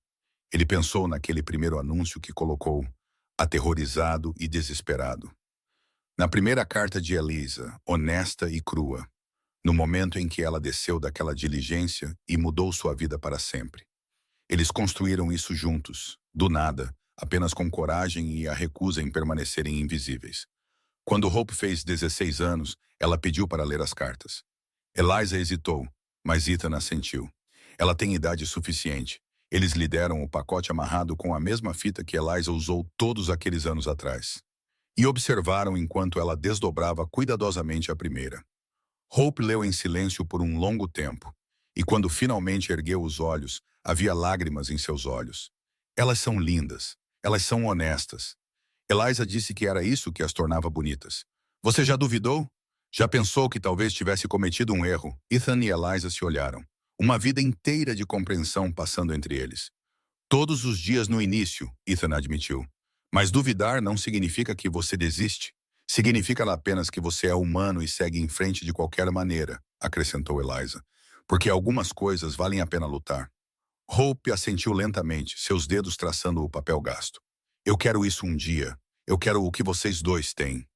Ele pensou naquele primeiro anúncio que colocou, aterrorizado e desesperado. Na primeira carta de Elisa, honesta e crua, no momento em que ela desceu daquela diligência e mudou sua vida para sempre. Eles construíram isso juntos, do nada, apenas com coragem e a recusa em permanecerem invisíveis. Quando Hope fez 16 anos, ela pediu para ler as cartas. Eliza hesitou, mas Ethan assentiu. Ela tem idade suficiente. Eles lhe deram o pacote amarrado com a mesma fita que Eliza usou todos aqueles anos atrás. E observaram enquanto ela desdobrava cuidadosamente a primeira. Hope leu em silêncio por um longo tempo, e quando finalmente ergueu os olhos, havia lágrimas em seus olhos. Elas são lindas, elas são honestas. Eliza disse que era isso que as tornava bonitas. Você já duvidou? Já pensou que talvez tivesse cometido um erro? Ethan e Eliza se olharam. Uma vida inteira de compreensão passando entre eles. Todos os dias no início, Ethan admitiu. Mas duvidar não significa que você desiste. Significa apenas que você é humano e segue em frente de qualquer maneira, acrescentou Eliza. Porque algumas coisas valem a pena lutar. Hope assentiu lentamente, seus dedos traçando o papel gasto. Eu quero isso um dia. Eu quero o que vocês dois têm.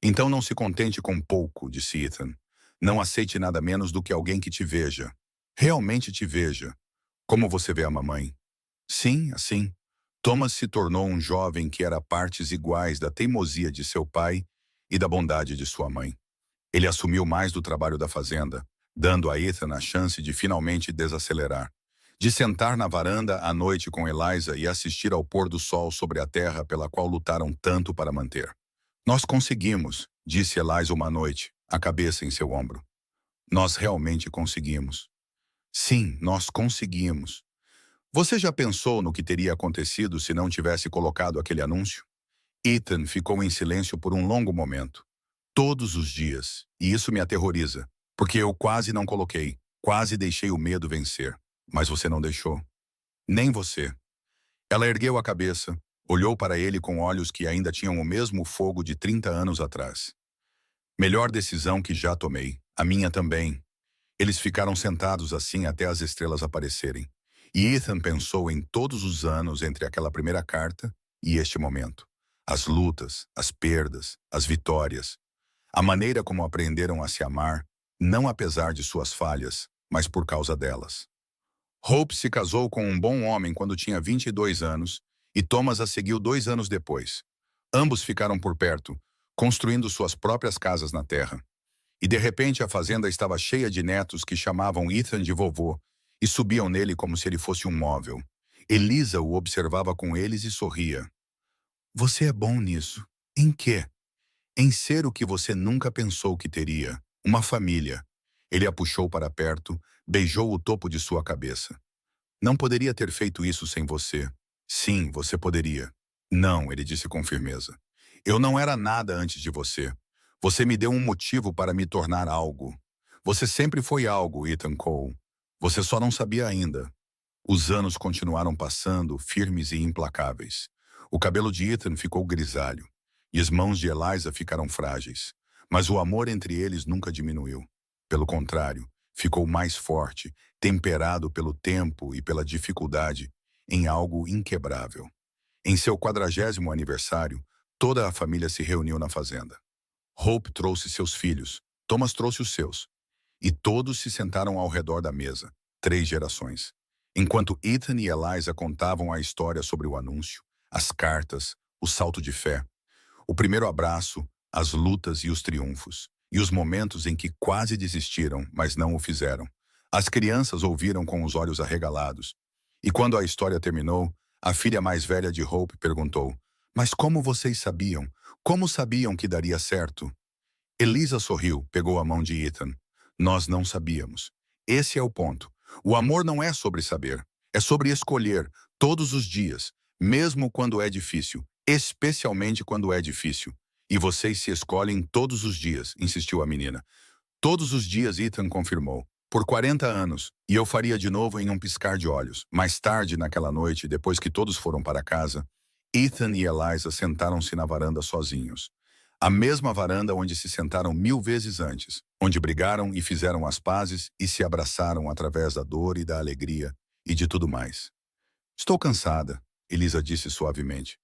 Então não se contente com pouco, disse Ethan. Não aceite nada menos do que alguém que te veja. Realmente te veja. Como você vê a mamãe. Sim, assim. Thomas se tornou um jovem que era partes iguais da teimosia de seu pai e da bondade de sua mãe. Ele assumiu mais do trabalho da fazenda, dando a Ethan a chance de finalmente desacelerar. De sentar na varanda à noite com Eliza e assistir ao pôr do sol sobre a terra pela qual lutaram tanto para manter. Nós conseguimos, disse Eliza uma noite, a cabeça em seu ombro. Nós realmente conseguimos. Sim, nós conseguimos. Você já pensou no que teria acontecido se não tivesse colocado aquele anúncio? Ethan ficou em silêncio por um longo momento. Todos os dias. E isso me aterroriza. Porque eu quase não coloquei. Quase deixei o medo vencer. Mas você não deixou. Nem você. Ela ergueu a cabeça, olhou para ele com olhos que ainda tinham o mesmo fogo de 30 anos atrás. Melhor decisão que já tomei. A minha também. Eles ficaram sentados assim até as estrelas aparecerem. E Ethan pensou em todos os anos entre aquela primeira carta e este momento. As lutas, as perdas, as vitórias. A maneira como aprenderam a se amar, não apesar de suas falhas, mas por causa delas. Hope se casou com um bom homem quando tinha 22 anos e Thomas a seguiu 2 anos depois. Ambos ficaram por perto, construindo suas próprias casas na terra. E de repente a fazenda estava cheia de netos que chamavam Ethan de vovô e subiam nele como se ele fosse um móvel. Eliza o observava com eles e sorria. Você é bom nisso. Em quê? Em ser o que você nunca pensou que teria. Uma família. Ele a puxou para perto, beijou o topo de sua cabeça. Não poderia ter feito isso sem você. Sim, você poderia. Não, ele disse com firmeza. Eu não era nada antes de você. Você me deu um motivo para me tornar algo. Você sempre foi algo, Ethan Cole. Você só não sabia ainda. Os anos continuaram passando, firmes e implacáveis. O cabelo de Ethan ficou grisalho, e as mãos de Eliza ficaram frágeis. Mas o amor entre eles nunca diminuiu. Pelo contrário, ficou mais forte, temperado pelo tempo e pela dificuldade, em algo inquebrável. Em seu 40º aniversário, toda a família se reuniu na fazenda. Hope trouxe seus filhos, Thomas trouxe os seus, e todos se sentaram ao redor da mesa, 3 gerações. Enquanto Ethan e Eliza contavam a história sobre o anúncio, as cartas, o salto de fé, o primeiro abraço, as lutas e os triunfos, e os momentos em que quase desistiram, mas não o fizeram. As crianças ouviram com os olhos arregalados. E quando a história terminou, a filha mais velha de Hope perguntou, mas como vocês sabiam? Como sabiam que daria certo? Eliza sorriu, pegou a mão de Ethan. Nós não sabíamos. Esse é o ponto. O amor não é sobre saber. É sobre escolher, todos os dias, mesmo quando é difícil, especialmente quando é difícil. E vocês se escolhem todos os dias, insistiu a menina. Todos os dias, Ethan confirmou. Por 40 anos, e eu faria de novo em um piscar de olhos. Mais tarde, naquela noite, depois que todos foram para casa, Ethan e Eliza sentaram-se na varanda sozinhos. A mesma varanda onde se sentaram 1000 vezes antes, onde brigaram e fizeram as pazes e se abraçaram através da dor e da alegria e de tudo mais. Estou cansada, Eliza disse suavemente.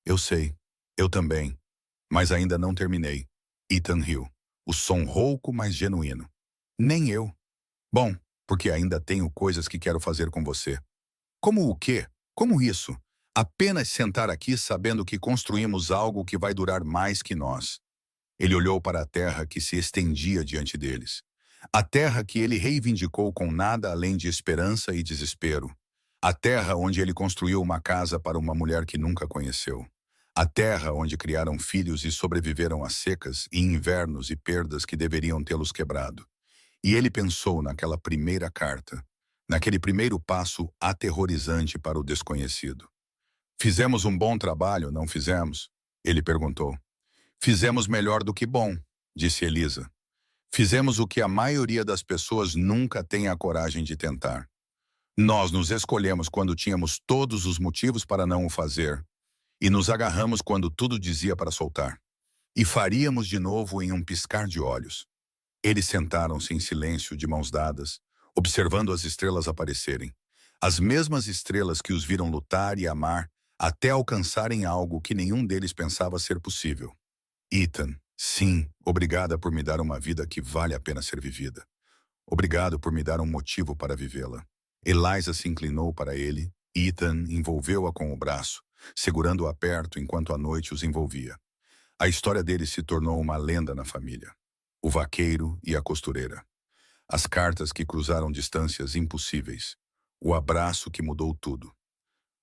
Eu sei, eu também, mas ainda não terminei. Ethan riu, o som rouco, mas genuíno. Nem eu. Bom, porque ainda tenho coisas que quero fazer com você. Como o quê? Como isso? Apenas sentar aqui sabendo que construímos algo que vai durar mais que nós. Ele olhou para a terra que se estendia diante deles. A terra que ele reivindicou com nada além de esperança e desespero. A terra onde ele construiu uma casa para uma mulher que nunca conheceu. A terra onde criaram filhos e sobreviveram a secas e invernos e perdas que deveriam tê-los quebrado. E ele pensou naquela primeira carta, naquele primeiro passo aterrorizante para o desconhecido. Fizemos um bom trabalho, não fizemos? Ele perguntou. Fizemos melhor do que bom, disse Eliza. Fizemos o que a maioria das pessoas nunca tem a coragem de tentar. Nós nos escolhemos quando tínhamos todos os motivos para não o fazer, e nos agarramos quando tudo dizia para soltar. E faríamos de novo em um piscar de olhos. Eles sentaram-se em silêncio, de mãos dadas, observando as estrelas aparecerem. As mesmas estrelas que os viram lutar e amar até alcançarem algo que nenhum deles pensava ser possível. Ethan, sim, obrigada por me dar uma vida que vale a pena ser vivida. Obrigado por me dar um motivo para vivê-la. Eliza se inclinou para ele. Ethan envolveu-a com o braço, segurando-a perto enquanto a noite os envolvia. A história deles se tornou uma lenda na família. O vaqueiro e a costureira. As cartas que cruzaram distâncias impossíveis. O abraço que mudou tudo.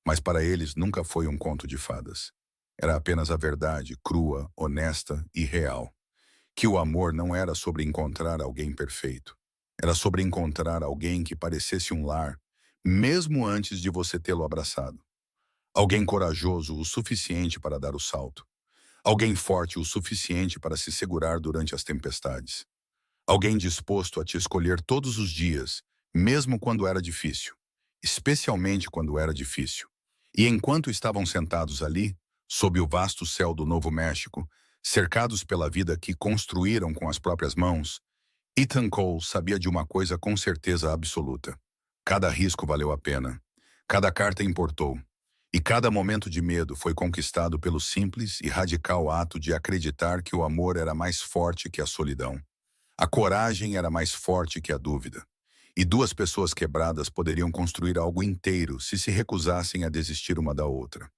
Mas para eles nunca foi um conto de fadas. Era apenas a verdade, crua, honesta e real. Que o amor não era sobre encontrar alguém perfeito. Era sobre encontrar alguém que parecesse um lar, mesmo antes de você tê-lo abraçado. Alguém corajoso o suficiente para dar o salto. Alguém forte o suficiente para se segurar durante as tempestades. Alguém disposto a te escolher todos os dias, mesmo quando era difícil. Especialmente quando era difícil. E enquanto estavam sentados ali, sob o vasto céu do Novo México, cercados pela vida que construíram com as próprias mãos, Ethan Cole sabia de uma coisa com certeza absoluta. Cada risco valeu a pena. Cada carta importou. E cada momento de medo foi conquistado pelo simples e radical ato de acreditar que o amor era mais forte que a solidão. A coragem era mais forte que a dúvida. E duas pessoas quebradas poderiam construir algo inteiro se recusassem a desistir uma da outra.